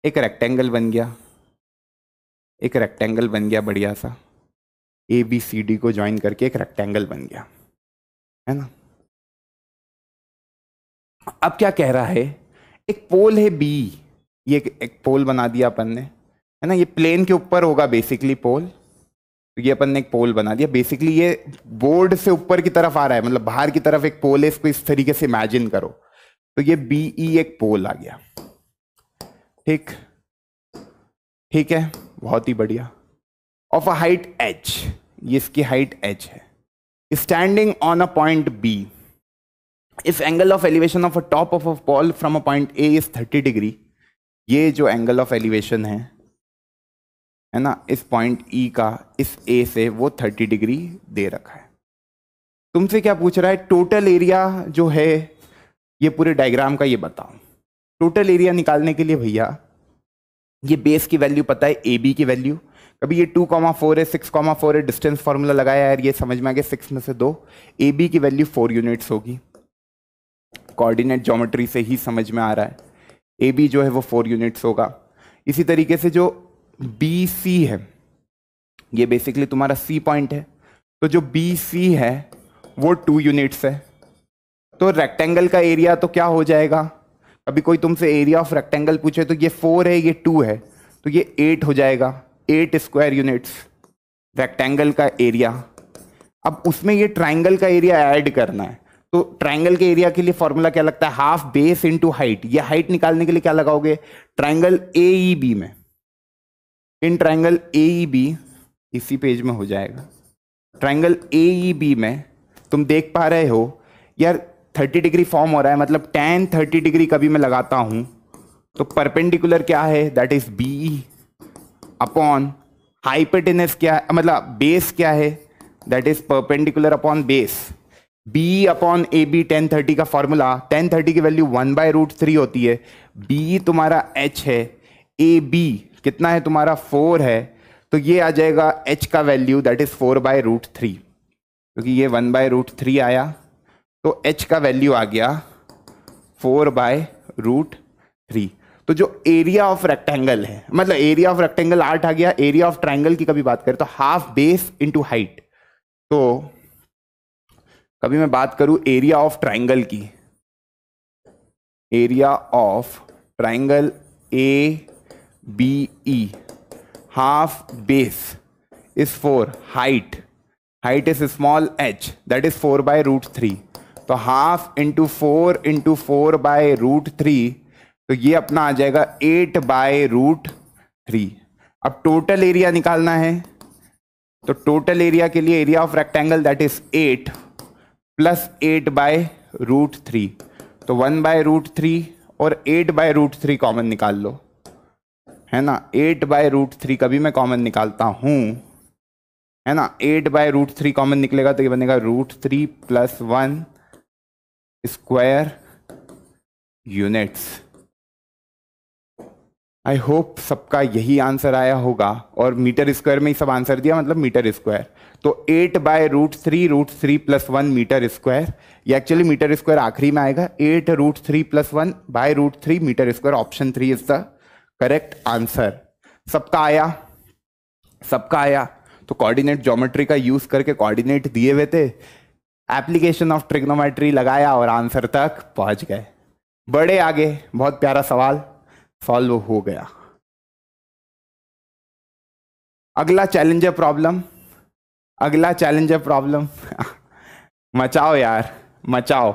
एक रेक्टेंगल बन गया, एक रेक्टेंगल बन गया बढ़िया सा, ए बी सी डी को ज्वाइन करके एक रेक्टेंगल बन गया, है ना। अब क्या कह रहा है, एक पोल है बी, ये एक पोल बना दिया अपन ने, है ना। ये प्लेन के ऊपर होगा बेसिकली पोल, तो ये अपन ने एक पोल बना दिया। बेसिकली ये बोर्ड से ऊपर की तरफ आ रहा है, मतलब बाहर की तरफ एक पोल है, इसको इस तरीके से इमेजिन करो। तो ये बी ई एक पोल आ गया, ठीक, ठीक है, बहुत ही बढ़िया। ऑफ अ हाइट h, ये इसकी हाइट h है, standing on a point b, if angle of elevation of a top of a Paul from a point a is 30 degree. ये जो एंगल ऑफ एलिवेशन है ना, इस पॉइंट E का इस A से वो 30 डिग्री दे रखा है। तुमसे क्या पूछ रहा है, टोटल एरिया जो है ये पूरे डायग्राम का ये बताओ। टोटल एरिया निकालने के लिए भैया ये बेस की वैल्यू पता है, ए बी की वैल्यू। कभी ये 2,4 है, 6,4 है, डिस्टेंस फॉर्मूला लगाया यार, ये समझ में आ गया, 6 में से 2, ए बी की वैल्यू 4 यूनिट्स होगी, कोऑर्डिनेट ज्योमेट्री से ही समझ में आ रहा है। ए बी जो है वो 4 यूनिट्स होगा। इसी तरीके से जो बी सी है, ये बेसिकली तुम्हारा सी पॉइंट है, तो जो बी सी है वो 2 यूनिट्स है। तो रेक्टेंगल का एरिया तो क्या हो जाएगा, अभी कोई तुमसे एरिया ऑफ रेक्टेंगल पूछे तो ये 4 है, ये 2 है, तो ये 8 हो जाएगा, 8 स्क्वायर यूनिट्स रेक्टेंगल का एरिया। अब उसमें ये ट्राइंगल का एरिया ऐड करना है, तो ट्राइंगल के एरिया के लिए फॉर्मूला क्या लगता है, हाफ बेस इनटू हाइट। ये हाइट निकालने के लिए क्या लगाओगे, ट्राइंगल ए ई बी में, in triangle A E B, इसी पेज में हो जाएगा, ट्राइंगल ए ई बी में तुम देख पा रहे हो यार 30 डिग्री फॉर्म हो रहा है, मतलब tan 30 डिग्री कभी मैं लगाता हूं तो परपेंडिकुलर क्या है, that is B upon hypotenuse क्या है, मतलब बेस क्या है, that is perpendicular upon base, B upon A B. tan 30 का फॉर्मूला, tan 30 की वैल्यू 1/√3 होती है, बी तुम्हारा h है, ए बी कितना है तुम्हारा 4 है, तो ये आ जाएगा h का वैल्यू दैट इज 4/√3, क्योंकि ये 1/√3 आया, तो h का वैल्यू आ गया 4/√3। तो जो एरिया ऑफ रेक्टेंगल है, मतलब एरिया ऑफ रेक्टेंगल 8 आ गया, एरिया ऑफ ट्राइंगल की कभी बात करें तो हाफ बेस इंटू हाइट। तो कभी मैं बात करूं एरिया ऑफ ट्राइंगल की, area of triangle A B E, half base is 4, height is small h, that is 4/√3, तो हाफ इंटू 4 इंटू 4/√3, तो ये अपना आ जाएगा 8/√3। अब टोटल एरिया निकालना है, तो टोटल एरिया के लिए area of rectangle that is 8 plus 8/√3, तो 1/√3 और 8/√3 कॉमन निकाल लो, है ना। 8/√3 कभी मैं कॉमन निकालता हूं, है ना, 8/√3 कॉमन निकलेगा तो ये बनेगा √3 + 1 स्क्वायर यूनिट्स। आई होप सबका यही आंसर आया होगा, और मीटर स्क्वायर में ही सब आंसर दिया, मतलब मीटर स्क्वायर। तो 8/√3, √3 + 1 मीटर स्क्वायर, ये एक्चुअली मीटर स्क्वायर आखिरी में आएगा, 8√3 + 1/√3 metre square, option 3 is the correct answer. सबका आया, सबका आया। तो कोऑर्डिनेट ज्योमेट्री का यूज करके कोऑर्डिनेट दिए हुए थे, एप्लीकेशन ऑफ ट्रिग्नोमेट्री लगाया और आंसर तक पहुंच गए। बड़े आगे, बहुत प्यारा सवाल सॉल्व हो गया। अगला चैलेंजर प्रॉब्लम, अगला चैलेंजर प्रॉब्लम मचाओ यार, मचाओ।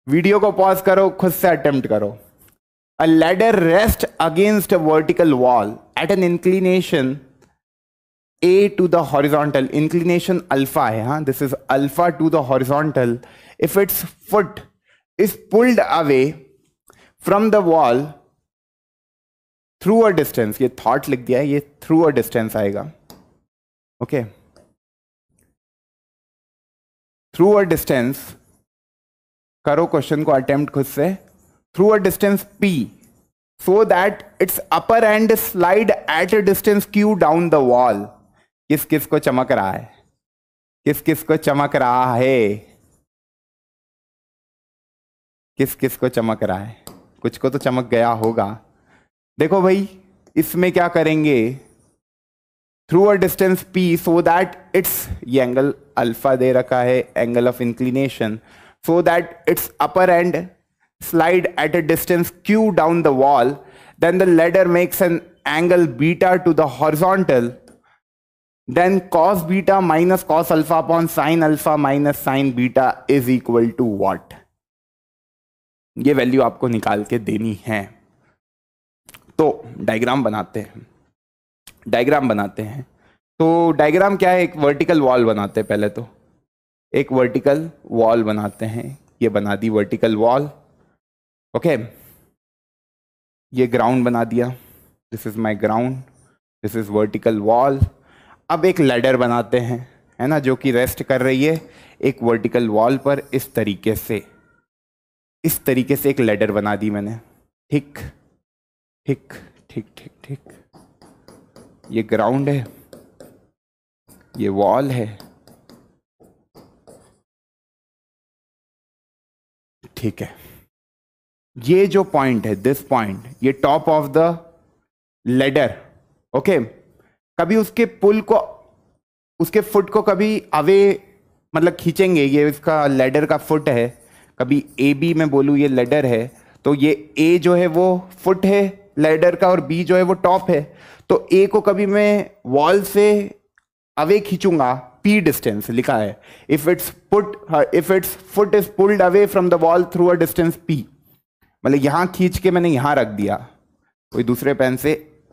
वीडियो को पॉज करो, खुद से अटेम्प्ट करो। A ladder rests against a vertical wall at an inclination A to the horizontal, inclination alpha है, हाँ, this is alpha to the horizontal. If its foot is pulled away from the wall through a distance, ये thought लिख दिया है, ये through a distance आएगा, okay, through a distance, करो question को अटेम्प्ट खुद से, through a distance P, so that its upper end slide at a distance Q down the wall. किस किस को चमक रहा है, किस किस को चमक रहा है, किस किस को चमक रहा है, कुछ को तो चमक गया होगा। देखो भाई, इसमें क्या करेंगे, through a distance P so that it's, ये एंगल अल्फा दे रखा है, angle of inclination, so that it's upper and slide at a distance q down the wall, then the ladder makes an angle beta to the horizontal, then cos beta minus cos alpha upon sin alpha minus sin beta is equal to what? ये value आपको निकाल के देनी है। तो diagram बनाते हैं, diagram बनाते हैं। तो डायग्राम क्या है, एक वर्टिकल वॉल बनाते हैं। पहले तो एक वर्टिकल वॉल बनाते हैं, ये बना दी वर्टिकल वॉल, ओके, ये ग्राउंड बना दिया, this is my ground, this is vertical wall. अब एक लैडर बनाते हैं, है ना, जो कि रेस्ट कर रही है एक वर्टिकल वॉल पर, इस तरीके से, इस तरीके से एक लैडर बना दी मैंने, ठीक ठीक ठीक ठीक ठीक। ये ग्राउंड है, ये वॉल है, ठीक है। ये जो पॉइंट है, दिस पॉइंट, ये top of the ladder, okay. कभी उसके पुल को, उसके फुट को कभी अवे, मतलब खींचेंगे, ये इसका लेडर का फुट है, कभी ए बी में बोलूँ ये लेडर है, तो ये ए जो है वो फुट है लेडर का और बी जो है वो टॉप है। तो ए को कभी मैं वॉल से अवे खींचूंगा, पी डिस्टेंस लिखा है, if it's foot is pulled away from the wall through a distance P, मतलब यहां खींच के मैंने यहां रख दिया, कोई दूसरे पेन से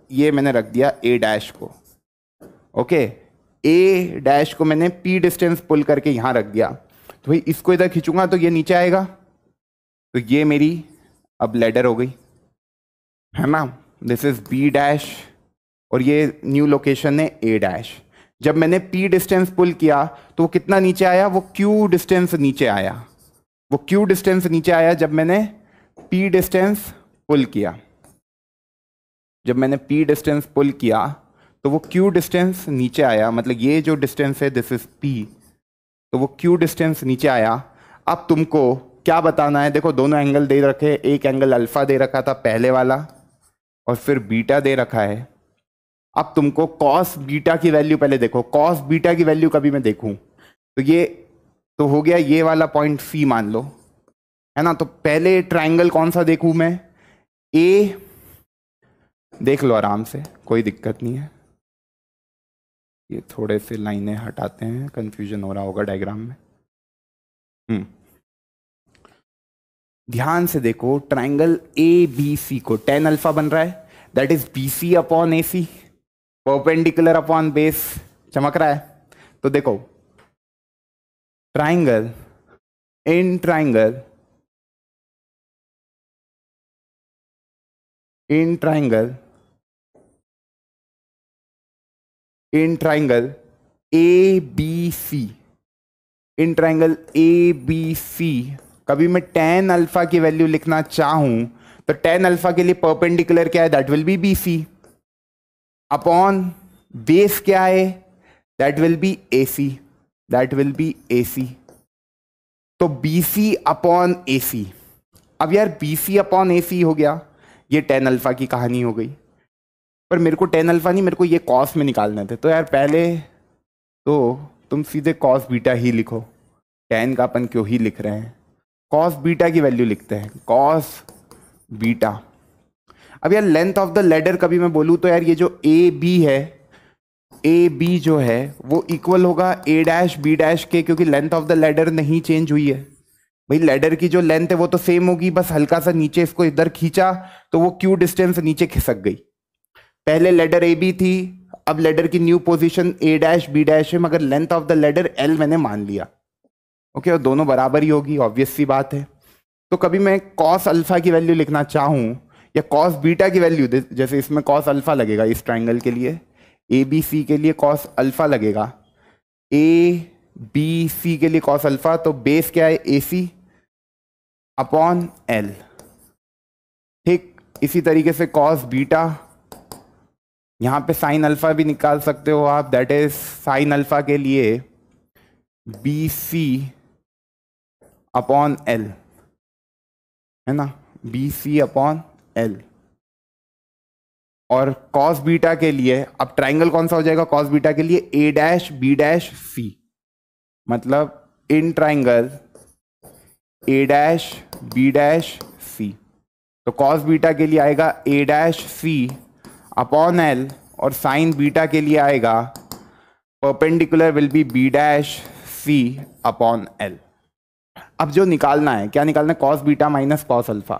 ये मैंने रख दिया ए डैश को, ओके, ए डैश को मैंने पी डिस्टेंस पुल करके यहां रख दिया। तो भाई इसको इधर खींचूंगा तो ये नीचे आएगा, तो ये मेरी अब लेडर हो गई, है ना, दिस इज बी डैश और ये न्यू लोकेशन है ए डैश। जब मैंने पी डिस्टेंस पुल किया तो वो कितना नीचे आया, वो क्यू डिस्टेंस नीचे आया, वो क्यू डिस्टेंस नीचे आया जब मैंने पी डिस्टेंस पुल किया। जब मैंने पी डिस्टेंस पुल किया तो वो क्यू डिस्टेंस नीचे आया, मतलब ये जो डिस्टेंस है दिस इज पी, तो वो क्यू डिस्टेंस नीचे आया। अब तुमको क्या बताना है, देखो दोनों एंगल दे रखे, एक एंगल अल्फा दे रखा था पहले वाला और फिर बीटा दे रखा है। अब तुमको कॉस बीटा की वैल्यू पहले देखो, कॉस बीटा की वैल्यू कभी मैं देखूं तो ये तो हो गया ये वाला पॉइंट सी मान लो, है ना। तो पहले ट्राइंगल कौन सा देखूं मैं, ए देख लो आराम से, कोई दिक्कत नहीं है। ये थोड़े से लाइनें हटाते हैं, कंफ्यूजन हो रहा होगा डायग्राम में। ध्यान से देखो, ट्राइंगल ए बी सी को tan अल्फा बन रहा है, that is B C upon A C, perpendicular upon base, चमक रहा है। तो देखो triangle, in triangle, in triangle, in triangle A B C, in triangle A B C, कभी मैं tan अल्फा की वैल्यू लिखना चाहूं तो tan अल्फा के लिए परपेंडिकुलर क्या है, that will be B C, upon base क्या है, that will be A C, that will be A C. तो बी सी अपॉन ए सी, अब यार बी सी अपॉन ए सी हो गया, ये tan अल्फा की कहानी हो गई। पर मेरे को tan अल्फा नहीं, मेरे को ये कॉस में निकालने थे, तो यार पहले तो तुम सीधे कॉस बीटा ही लिखो, tan का अपन क्यों ही लिख रहे हैं, कॉस बीटा की वैल्यू लिखते हैं, कॉस बीटा। अब यार लेंथ ऑफ द लेडर कभी मैं बोलूँ तो यार ये जो ए बी है, ए बी जो है वो इक्वल होगा ए डैश बी डैश के, क्योंकि लेंथ ऑफ द लेडर नहीं चेंज हुई है भाई, लेडर की जो लेंथ है वो तो सेम होगी, बस हल्का सा नीचे इसको इधर खींचा तो वो क्यू डिस्टेंस नीचे खिसक गई। पहले लेडर ए बी थी, अब लेडर की new position A dash B dash है, मगर length of the ladder L मैंने मान लिया। ओके, और दोनों बराबर ही होगी, ऑब्वियस सी बात है। तो कभी मैं कॉस अल्फा की वैल्यू लिखना चाहूं या कॉस बीटा की वैल्यू, जैसे इसमें कॉस अल्फा लगेगा इस ट्राइंगल के लिए, ए बी सी के लिए कॉस अल्फा लगेगा, ए बी सी के लिए कॉस अल्फा, तो बेस क्या है, ए सी अपॉन एल। ठीक, इसी तरीके से कॉस बीटा, यहां पे साइन अल्फा भी निकाल सकते हो आप, दैट इज साइन अल्फा के लिए बी सी अपॉन एल, है ना, बी सी अपॉन एल। और कॉस बीटा के लिए अब ट्राइंगल कौन सा हो जाएगा कॉस बीटा के लिए, A dash B dash C, मतलब in triangle A dash B dash C. तो कॉस बीटा के लिए आएगा A dash C upon L, और साइन बीटा के लिए आएगा perpendicular will be B dash C upon L. अब जो निकालना है, क्या निकालना है, cos beta minus cos alpha.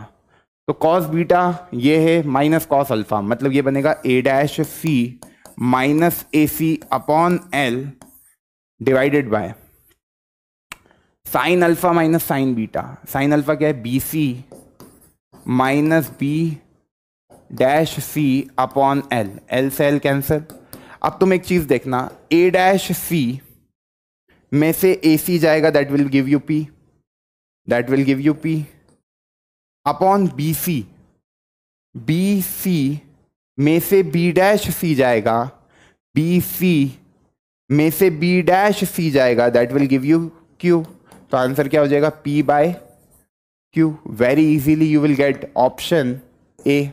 तो कॉस बीटा ये है माइनस कॉस अल्फा, मतलब ये बनेगा A dash C minus A C upon L divided by sine alpha minus sine beta. Sine alpha क्या है, B C minus B dash C upon L, L से L cancel. अब तुम एक चीज देखना, ए डैश सी में से ए सी जाएगा, that will give you P, that will give you P upon B C, B C में से बी डैश सी जाएगा, बी सी में से बी डैश सी जाएगा, that will give you Q. तो आंसर क्या हो जाएगा, P by Q। Very easily you will get option A,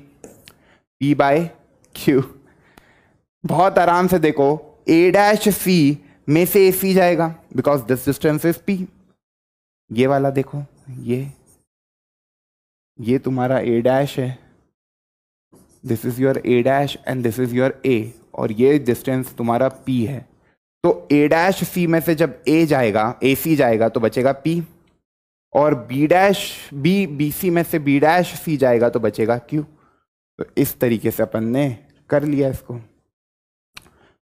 P by Q। बहुत आराम से देखो, A डैश C में से AC जाएगा because this distance is P। ये वाला देखो, ये तुम्हारा A डैश है, this is your A dash and this is your A, और ये डिस्टेंस तुम्हारा P है। तो ए डैश सी में से जब ए जाएगा, ए सी जाएगा, तो बचेगा पी, और बी डैश बी सी में से बी डैश सी जाएगा तो बचेगा क्यू। तो इस तरीके से अपन ने कर लिया इसको,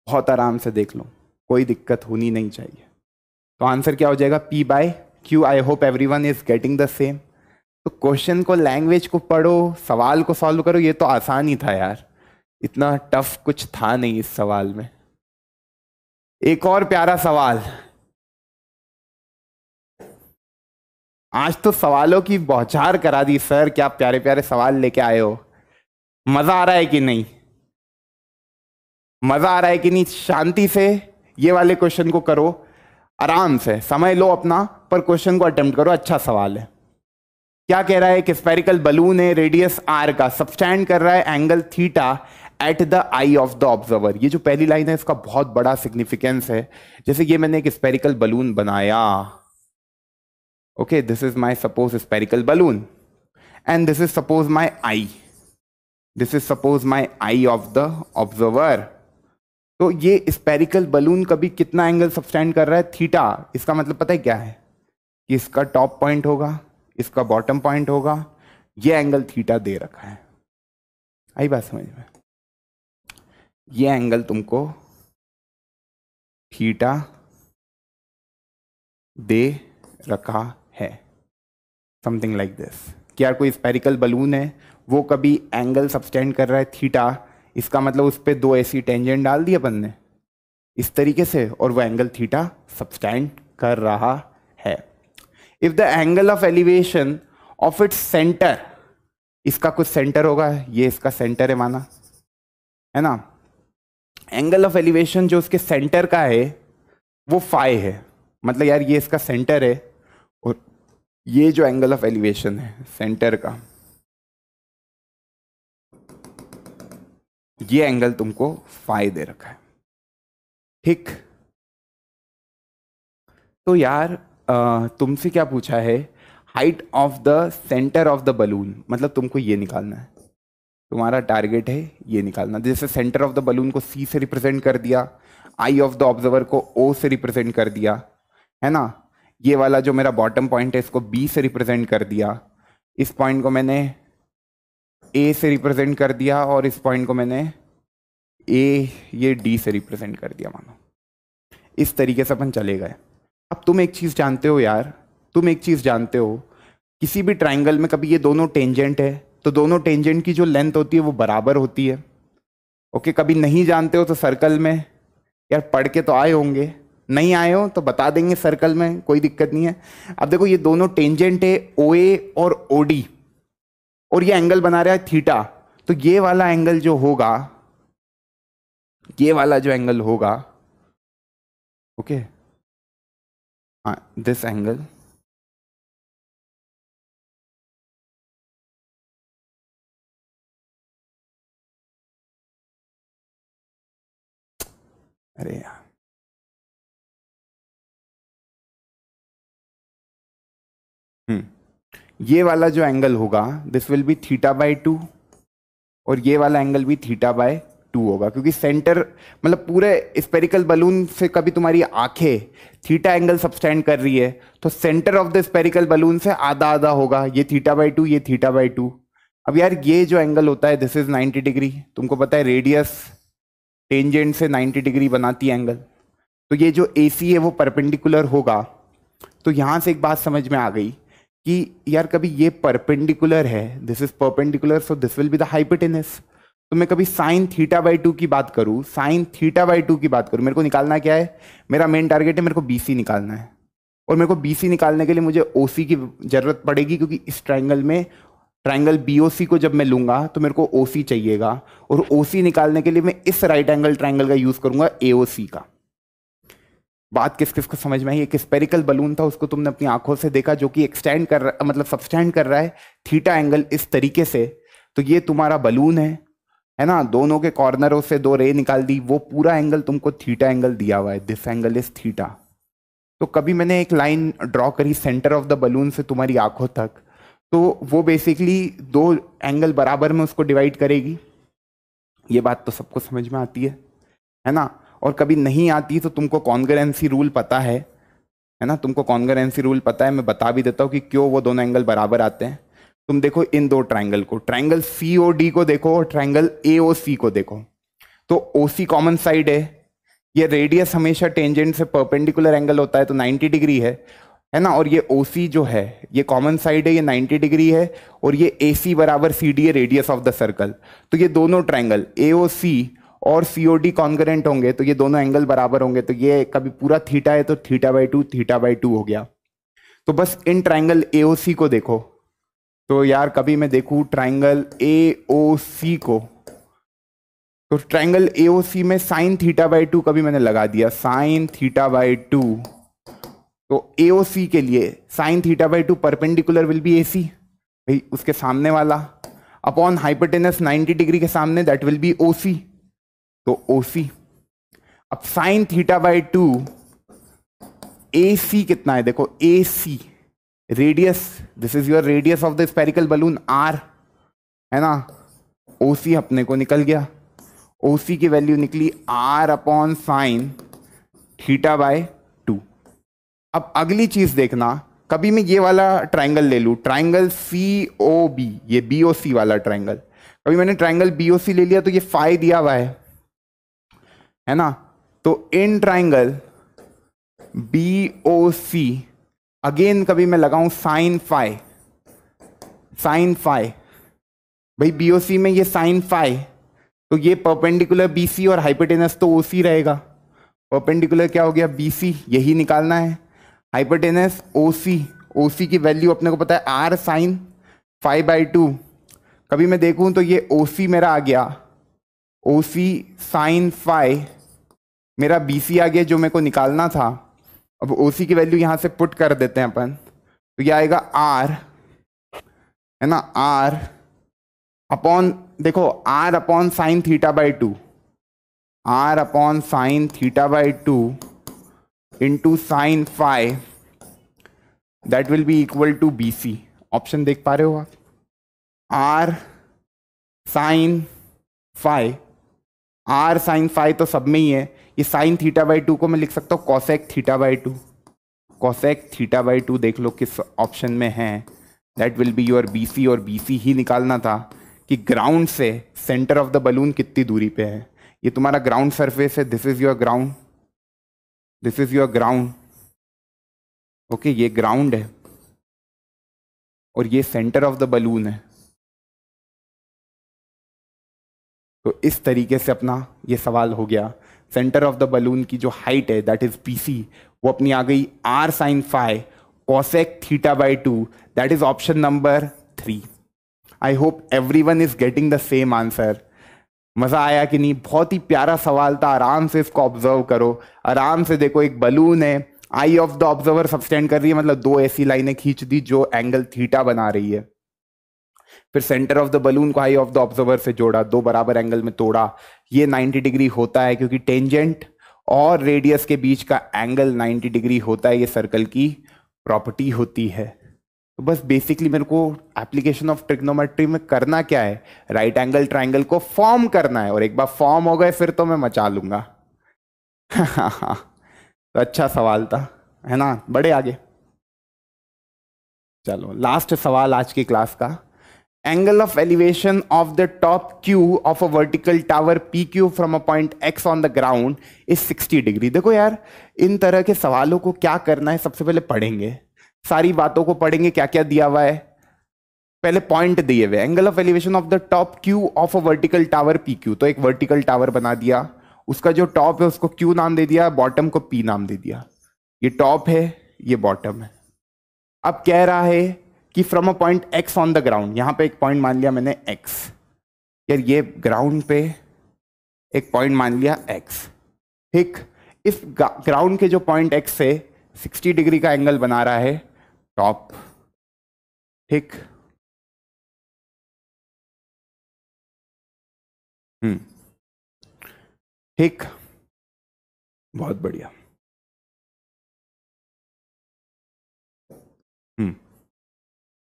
बहुत आराम से देख लो, कोई दिक्कत होनी नहीं चाहिए। तो आंसर क्या हो जाएगा, P by Q. I hope everyone is getting the same. तो क्वेश्चन को, लैंग्वेज को पढ़ो, सवाल को सॉल्व करो, ये तो आसान ही था यार, इतना टफ कुछ था नहीं इस सवाल में। एक और प्यारा सवाल, आज तो सवालों की बौछार करा दी सर, क्या प्यारे प्यारे सवाल लेके आए हो। मजा आ रहा है कि नहीं, मजा आ रहा है कि नहीं। शांति से ये वाले क्वेश्चन को करो, आराम से समय लो अपना, पर क्वेश्चन को अटेम्प्ट करो, अच्छा सवाल है। क्या कह रहा है कि स्फेरिकल बलून है, रेडियस आर का, सबस्टेंड कर रहा है angle theta at the I of the observer. ये जो पहली लाइन है इसका बहुत बड़ा सिग्निफिकेंस है। जैसे ये मैंने एक स्फेरिकल बलून बनाया, okay, this is my suppose spherical balloon and this is suppose my I, this is suppose my I of the observer. तो ये स्फेरिकल बलून कभी कितना एंगल सबस्टेंड कर रहा है, थीटा। इसका मतलब पता है क्या है, कि इसका टॉप पॉइंट होगा, इसका बॉटम पॉइंट होगा, ये एंगल थीटा दे रखा है। आई बात समझ में, ये एंगल तुमको थीटा दे रखा है, समथिंग लाइक दिस। कि यार कोई स्फेरिकल बलून है, वो कभी एंगल सबस्टेंड कर रहा है थीटा, इसका मतलब उस पर दो ऐसी टेंजेंट डाल दी अपन ने इस तरीके से, और वो एंगल थीटा सबस्टेंड कर रहा है। If the angle of elevation of its centre, इसका कुछ सेंटर होगा, ये इसका सेंटर है माना, है ना। एंगल ऑफ एलिवेशन जो उसके सेंटर का है वो फाई है, मतलब यार ये इसका सेंटर है, और ये जो एंगल ऑफ एलिवेशन है सेंटर का, ये एंगल तुमको फाई दे रखा है, ठीक। तो यार तुमसे क्या पूछा है, height of the centre of the balloon, मतलब तुमको ये निकालना है, तुम्हारा टारगेट है ये निकालना। जैसे सेंटर ऑफ द बलून को सी से रिप्रेजेंट कर दिया, आई ऑफ द ऑब्जर्वर को ओ से रिप्रेजेंट कर दिया, है ना। ये वाला जो मेरा बॉटम पॉइंट है इसको बी से रिप्रेजेंट कर दिया, इस पॉइंट को मैंने ए से रिप्रेजेंट कर दिया, और इस पॉइंट को मैंने ए ये डी से रिप्रेजेंट कर दिया मानो, इस तरीके से अपन चले गए। अब तुम एक चीज जानते हो यार, तुम एक चीज जानते हो, किसी भी ट्राइंगल में कभी ये दोनों टेंजेंट है तो दोनों टेंजेंट की जो लेंथ होती है वो बराबर होती है। ओके, कभी नहीं जानते हो तो सर्कल में यार पढ़ के तो आए होंगे, नहीं आए हो तो बता देंगे सर्कल में, कोई दिक्कत नहीं है। अब देखो ये दोनों टेंजेंट है OA और OD, और ये एंगल बना रहा है थीटा, तो ये वाला एंगल जो होगा, ये वाला जो एंगल होगा, ओके हाँ दिस एंगल, अरे यार ये वाला जो एंगल होगा दिस विल बी θ/2, और ये वाला एंगल भी θ/2 होगा, क्योंकि सेंटर मतलब पूरे स्पेरिकल बलून से कभी तुम्हारी आंखें थीटा एंगल सबस्टेंड कर रही है तो centre of the spherical balloon से आधा आधा होगा, ये θ/2 ये θ/2। अब यार ये जो एंगल होता है दिस इज 90 डिग्री, तुमको पता है रेडियस टेंजेंट से 90 डिग्री बनाती है एंगल, तो ये जो AC है वो परपेंडिकुलर होगा। तो यहां से एक बात समझ में आ गई कि यार कभी ये परपेंडिकुलर है, this is perpendicular so this will be the hypotenuse. तो मैं कभी sin θ/2 की बात करूं, sin θ/2 की बात करूं, मेरे को निकालना क्या है, मेरा मेन टारगेट है मेरे को BC निकालना है, और मेरे को BC निकालने के लिए मुझे OC की जरूरत पड़ेगी, क्योंकि इस ट्राइंगल में ट्राइंगल BOC को जब मैं लूंगा तो मेरे को OC चाहिएगा, और OC निकालने के लिए मैं इस राइट एंगल ट्राइंगल का यूज करूंगा AOC का। बात किस किस को समझ में आई? एक स्पेरिकल बलून था, उसको तुमने अपनी आंखों से देखा, जो कि एक्सटेंड कर रहा मतलब सबस्टेंड कर रहा है थीटा एंगल इस तरीके से, तो ये तुम्हारा बलून है ना, दोनों के कॉर्नरों से दो रे निकाल दी, वो पूरा एंगल तुमको थीटा एंगल दिया हुआ है, दिस एंगल इज थीटा। तो कभी मैंने एक लाइन ड्रॉ करी सेंटर ऑफ द बलून से तुम्हारी आंखों तक, तो वो बेसिकली दो एंगल बराबर में उसको डिवाइड करेगी। ये बात तो सबको समझ में आती है ना। और कभी नहीं आती तो तुमको कॉन्ग्रुएंसी रूल पता है ना, तुमको कॉन्ग्रुएंसी रूल पता है, मैं बता भी देता हूँ कि क्यों वो दोनों एंगल बराबर आते हैं। तुम देखो इन दो ट्राइंगल को, ट्राइंगल COD को देखो और ट्राइंगल AOC को देखो, तो OC कॉमन साइड है, ये रेडियस हमेशा टेंजेंट से परपेंडिकुलर एंगल होता है तो 90 डिग्री है ना, और ये OC जो है ये कॉमन साइड है, ये 90 डिग्री है, और ये AC बराबर CD है, रेडियस ऑफ द सर्कल। तो ये दोनों ट्राइंगल AOC और COD कॉन्ग्रुएंट होंगे, तो ये दोनों एंगल बराबर होंगे, तो ये कभी पूरा थीटा है तो θ/2 हो गया। तो बस इन ट्राइंगल AOC को देखो, तो यार कभी मैं देखूं ट्राइंगल AOC को, तो ट्राइंगल AOC में sin θ/2 कभी मैंने लगा दिया, sin θ/2, तो AOC के लिए sin θ/2 perpendicular will be AC, भाई उसके सामने वाला अपॉन हाइपोटेनस 90 डिग्री के सामने, दैट विल बी OC, तो OC। अब sin θ/2 AC कितना है, देखो AC radius, this is your radius of the spherical balloon R, है ना, OC अपने को निकल गया, OC की वैल्यू निकली R अपॉन sin θ/2। अब अगली चीज देखना, कभी मैं ये वाला ट्राइंगल ले लूं, ट्राइंगल COB, ये BOC वाला ट्राइंगल, कभी मैंने ट्राइंगल BOC ले लिया तो ये फाई दिया हुआ है ना, तो इन ट्राइंगल BOC अगेन कभी मैं लगाऊं sin फाई, भाई BOC में ये sin फाई, तो ये परपेंडिकुलर BC और हाइपोटेनस तो OC रहेगा, परपेंडिकुलर क्या हो गया BC, यही निकालना है, हाइपोटेनस OC की वैल्यू अपने को पता है R sin φ/2, कभी मैं देखूं तो ये OC मेरा आ गया, OC sin फाई, मेरा BC आ गया जो मेरे को निकालना था। अब OC की वैल्यू यहां से पुट कर देते हैं अपन, तो ये आएगा R, है ना, R अपॉन, देखो R upon sin θ/2, R upon sin θ/2 into sin phi, that will be equal to BC। Option देख पा रहे हो आप, R sin phi, R sin phi तो सब में ही है, ये sin θ/2 को मैं लिख सकता हूँ cosec θ/2, cosec θ/2 देख लो किस ऑप्शन में है, that will be your BC, और BC ही निकालना था कि ग्राउंड से सेंटर ऑफ द बलून कितनी दूरी पे है, ये तुम्हारा ग्राउंड सरफेस है, this is your ground, this is your ground, okay, ये ग्राउंड है और ये सेंटर ऑफ द बलून है। तो इस तरीके से अपना ये सवाल हो गया। सेंटर ऑफ द बलून की जो हाइट है दैट इज पीसी, वो अपनी आ गई r sin phi cosec theta by 2, that is option number 3। I hope everyone is getting the same answer. मजा आया कि नहीं? बहुत ही प्यारा सवाल था, आराम से इसको ऑब्जर्व करो, आराम से देखो। एक बलून है, आई ऑफ द ऑब्जर्वर सबटेंड कर रही है, मतलब दो ऐसी लाइनें खींच दी जो एंगल थीटा बना रही है। फिर सेंटर ऑफ द बलून को आई ऑफ द ऑब्जर्वर से जोड़ा, दो बराबर एंगल में तोड़ा। ये 90 डिग्री होता है क्योंकि टेंजेंट और रेडियस के बीच का एंगल 90 डिग्री होता है, ये सर्कल की प्रॉपर्टी होती है। तो बस बेसिकली मेरे को एप्लीकेशन ऑफ ट्रिग्नोमेट्री में करना क्या है, राइट एंगल ट्राइंगल को फॉर्म करना है, और एक बार फॉर्म हो गए फिर तो मैं मचा लूंगा। तो अच्छा सवाल था, है ना? बड़े आगे चलो, लास्ट सवाल आज की क्लास का। Angle of elevation of the top Q of a vertical tower P Q from a point x on the ground is 60 degree. देखो यार, इन तरह के सवालों को क्या करना है, सबसे पहले पढ़ेंगे, सारी बातों को पढ़ेंगे, क्या क्या दिया हुआ है। पहले पॉइंट दिए हुए, angle of elevation of the top Q of a vertical tower P Q. तो एक वर्टिकल टावर बना दिया, उसका जो टॉप है उसको क्यू नाम दे दिया, बॉटम को पी नाम दे दिया। ये टॉप है, ये बॉटम है। अब कह रहा है कि from a point x on the ground, यहां पे एक पॉइंट मान लिया मैंने एक्स, यार ये ग्राउंड पे एक पॉइंट मान लिया एक्स, ठीक। इस ग्राउंड के जो पॉइंट एक्स से 60 डिग्री का एंगल बना रहा है टॉप, ठीक। ठीक, बहुत बढ़िया।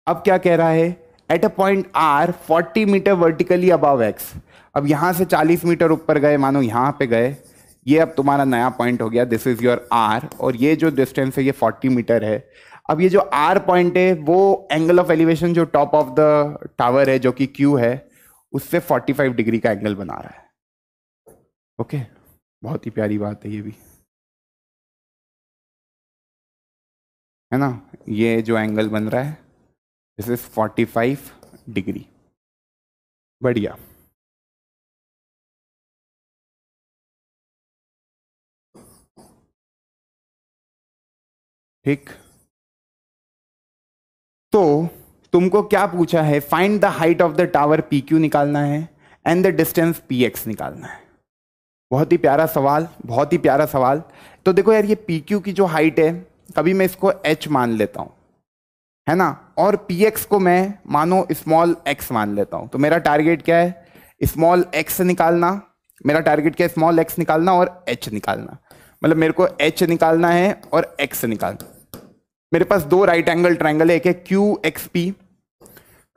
अब क्या कह रहा है, at a point R 40 metre vertically above X. अब यहां से 40 मीटर ऊपर गए, मानो यहां पे गए, ये अब तुम्हारा नया पॉइंट हो गया, दिस इज योर आर, और ये जो डिस्टेंस है ये 40 मीटर है। अब ये जो आर पॉइंट है वो एंगल ऑफ एलिवेशन जो टॉप ऑफ द टावर है जो कि क्यू है, उससे 45 डिग्री का एंगल बना रहा है। ओके, बहुत ही प्यारी बात है ये भी, है ना? ये जो एंगल बन रहा है दिस इज 45 डिग्री। बढ़िया। ठीक, तो तुमको क्या पूछा है, find the height of the tower P Q निकालना है and the distance P x निकालना है। बहुत ही प्यारा सवाल, बहुत ही प्यारा सवाल। तो देखो यार, ये पी क्यू की जो हाइट है, कभी मैं इसको h मान लेता हूं, है ना, और पी एक्स को मैं मानो स्मॉल x मान लेता हूं। तो मेरा टारगेट क्या है, स्मॉल x निकालना। मेरा टारगेट क्या है, स्मॉल x निकालना और h निकालना। मतलब मेरे को h निकालना है और x निकालना। मेरे पास दो राइट एंगल ट्राइंगल है, एक है क्यू एक्स पी।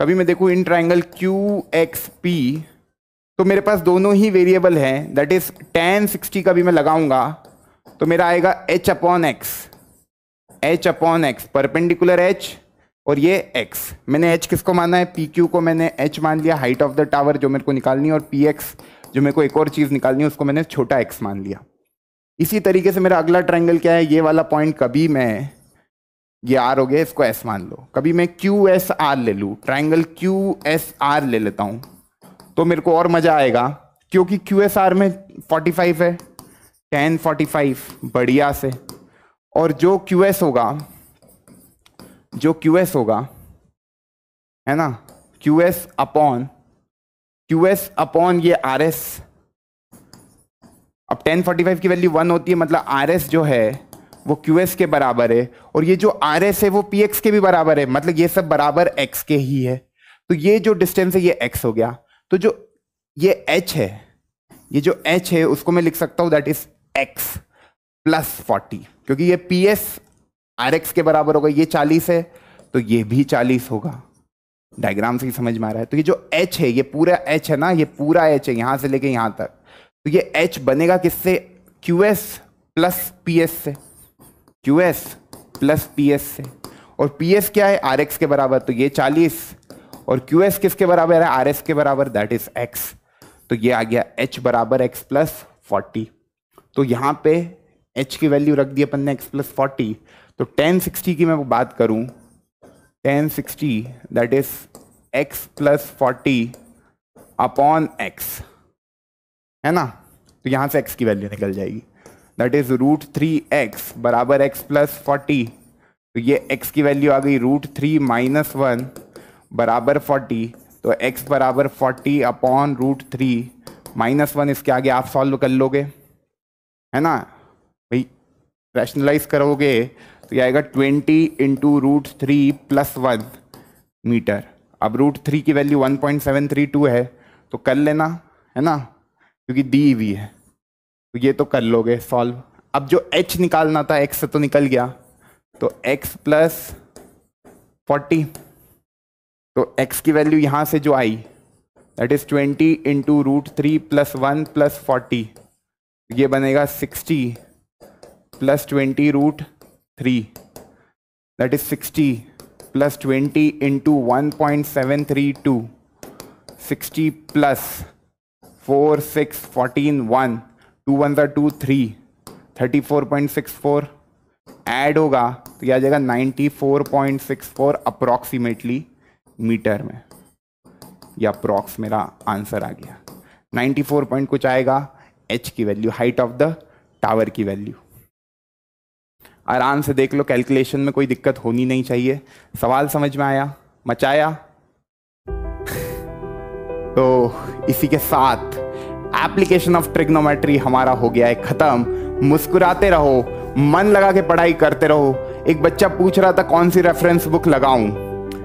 कभी मैं देखूं in triangle Q x P, तो मेरे पास दोनों ही वेरिएबल हैं, दैट इज tan 60 का भी मैं लगाऊंगा तो मेरा आएगा h upon x, h upon x, perpendicular h, और ये x। मैंने h किसको माना है, पी क्यू को मैंने h मान लिया, हाइट ऑफ द टावर जो मेरे को निकालनी है, और पी एक्स जो मेरे को एक और चीज निकालनी है उसको मैंने छोटा x मान लिया। इसी तरीके से मेरा अगला ट्राइंगल क्या है, ये वाला पॉइंट, कभी मैं ये r हो गया, इसको s मान लो। कभी मैं क्यू एस आर ले लूँ, ट्राइंगल क्यू एस आर ले लेता हूँ, तो मेरे को और मजा आएगा क्योंकि क्यू एस आर में 45 है, tan 45 बढ़िया से, और जो क्यू एस होगा, जो क्यू एस होगा, है ना, क्यू एस अपॉन ये आर एस। अब tan 45 की वैल्यू 1 होती है, मतलब आर एस जो है वो क्यू एस के बराबर है, और ये जो आर एस है वो पी एक्स के भी बराबर है, मतलब ये सब बराबर एक्स के ही है। तो ये जो डिस्टेंस है ये एक्स हो गया। तो जो ये एच है, ये जो एच है उसको मैं लिख सकता हूं दैट इज एक्स प्लस 40, क्योंकि ये पी एस आर एक्स के बराबर होगा, ये 40 है तो ये भी 40 होगा। डायग्राम से ही समझ में आ रहा है। तो ये जो एच है, ये पूरा एच है ना, ये पूरा एच है यहां से लेके यहां तक, तो ये एच बनेगा किससे, Q S plus P S से, Q S plus P S से। और पी एस क्या है, आर एक्स के बराबर, तो ये 40, और क्यू एस किसके बराबर है, आर एस के बराबर, दैट इज एक्स। तो ये आ गया h बराबर x प्लस 40। तो यहाँ पे h की वैल्यू रख दी अपन ने x प्लस 40। तो 1060 की मैं बात करूँ, 1060 that is x plus 40 upon x, है ना। तो यहाँ से x की वैल्यू निकल जाएगी, दैट इज √3x बराबर x प्लस 40। तो ये x की वैल्यू आ गई √3 माइनस 1 बराबर 40। तो x बराबर 40 अपॉन √3 माइनस 1, इसके आगे आप सॉल्व कर लोगे, है ना भाई, रैशनलाइज करोगे तो ये आएगा 20 इंटू √3 प्लस 1 मीटर। अब √3 की वैल्यू 1.732 है, तो कर लेना, है ना, क्योंकि दी हुई है, तो ये तो कर लोगे सॉल्व। अब जो h निकालना था x से तो निकल गया, तो x प्लस 40, तो x की वैल्यू यहाँ से जो आई that is 20 into √3 plus 1 plus 40, ये बनेगा 60 plus 20 √3 that is 60 plus 20 into 1.732, 60 plus 4 6 14 1 2 1 2 3 34.64 add होगा तो यह आ जाएगा 94.64 अप्रॉक्सीमेटली मीटर में। या अप्रॉक्स मेरा आंसर आ गया 94 पॉइंट कुछ आएगा, h की value, height of the tower की वैल्यू। आराम से देख लो, कैलकुलेशन में कोई दिक्कत होनी नहीं चाहिए। सवाल समझ में आया, मचाया? तो इसी के साथ एप्लीकेशन ऑफ ट्रिग्नोमेट्री हमारा हो गया है खत्म। मुस्कुराते रहो, मन लगा के पढ़ाई करते रहो। एक बच्चा पूछ रहा था कौन सी रेफरेंस बुक लगाऊं,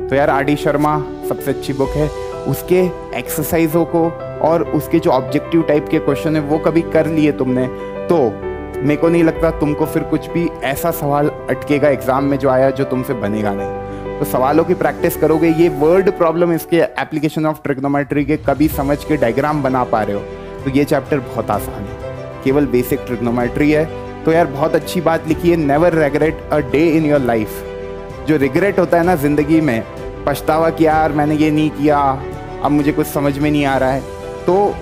तो यार आर डी शर्मा सबसे अच्छी बुक है। उसके एक्सरसाइजों को और उसके जो ऑब्जेक्टिव टाइप के क्वेश्चन है वो कभी कर लिए तुमने, तो मेरे को नहीं लगता तुमको फिर कुछ भी ऐसा सवाल अटकेगा एग्जाम में जो आया जो तुमसे बनेगा नहीं। तो सवालों की प्रैक्टिस करोगे। ये वर्ड प्रॉब्लम इसके एप्लीकेशन ऑफ ट्रिग्नोमेट्री के कभी समझ के डायग्राम बना पा रहे हो तो ये चैप्टर बहुत आसान है, केवल बेसिक ट्रिग्नोमेट्री है। तो यार बहुत अच्छी बात लिखी है, never regret a day in your life. जो रिग्रेट होता है ना जिंदगी में, पछतावा कि यार मैंने ये नहीं किया, अब मुझे कुछ समझ में नहीं आ रहा है, तो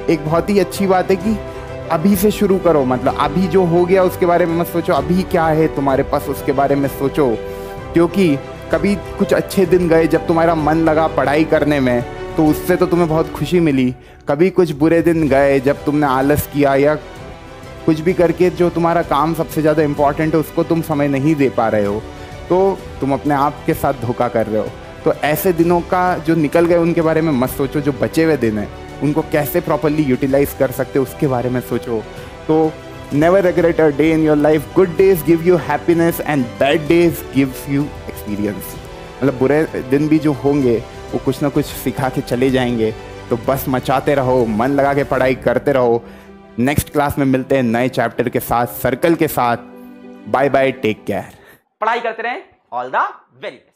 एक बहुत ही अच्छी बात है कि अभी से शुरू करो। मतलब अभी जो हो गया उसके बारे में मत सोचो, अभी क्या है तुम्हारे पास उसके बारे में सोचो। क्योंकि कभी कुछ अच्छे दिन गए जब तुम्हारा मन लगा पढ़ाई करने में, तो उससे तो तुम्हें बहुत खुशी मिली। कभी कुछ बुरे दिन गए जब तुमने आलस किया या कुछ भी करके जो तुम्हारा काम सबसे ज़्यादा इम्पॉर्टेंट है उसको तुम समय नहीं दे पा रहे हो, तो तुम अपने आप के साथ धोखा कर रहे हो। तो ऐसे दिनों का जो निकल गए उनके बारे में मत सोचो, जो बचे हुए दिन हैं उनको कैसे प्रॉपरली यूटिलाइज कर सकते हो उसके बारे में सोचो। तो never regret a day in your life. Good days give you happiness and bad days gives you experience. मतलब बुरे दिन भी जो होंगे वो कुछ ना कुछ सिखा के चले जाएंगे। तो बस मचाते रहो, मन लगा के पढ़ाई करते रहो। नेक्स्ट क्लास में मिलते हैं नए चैप्टर के साथ, सर्कल के साथ। Bye bye, take care. पढ़ाई करते रहें। All the very best.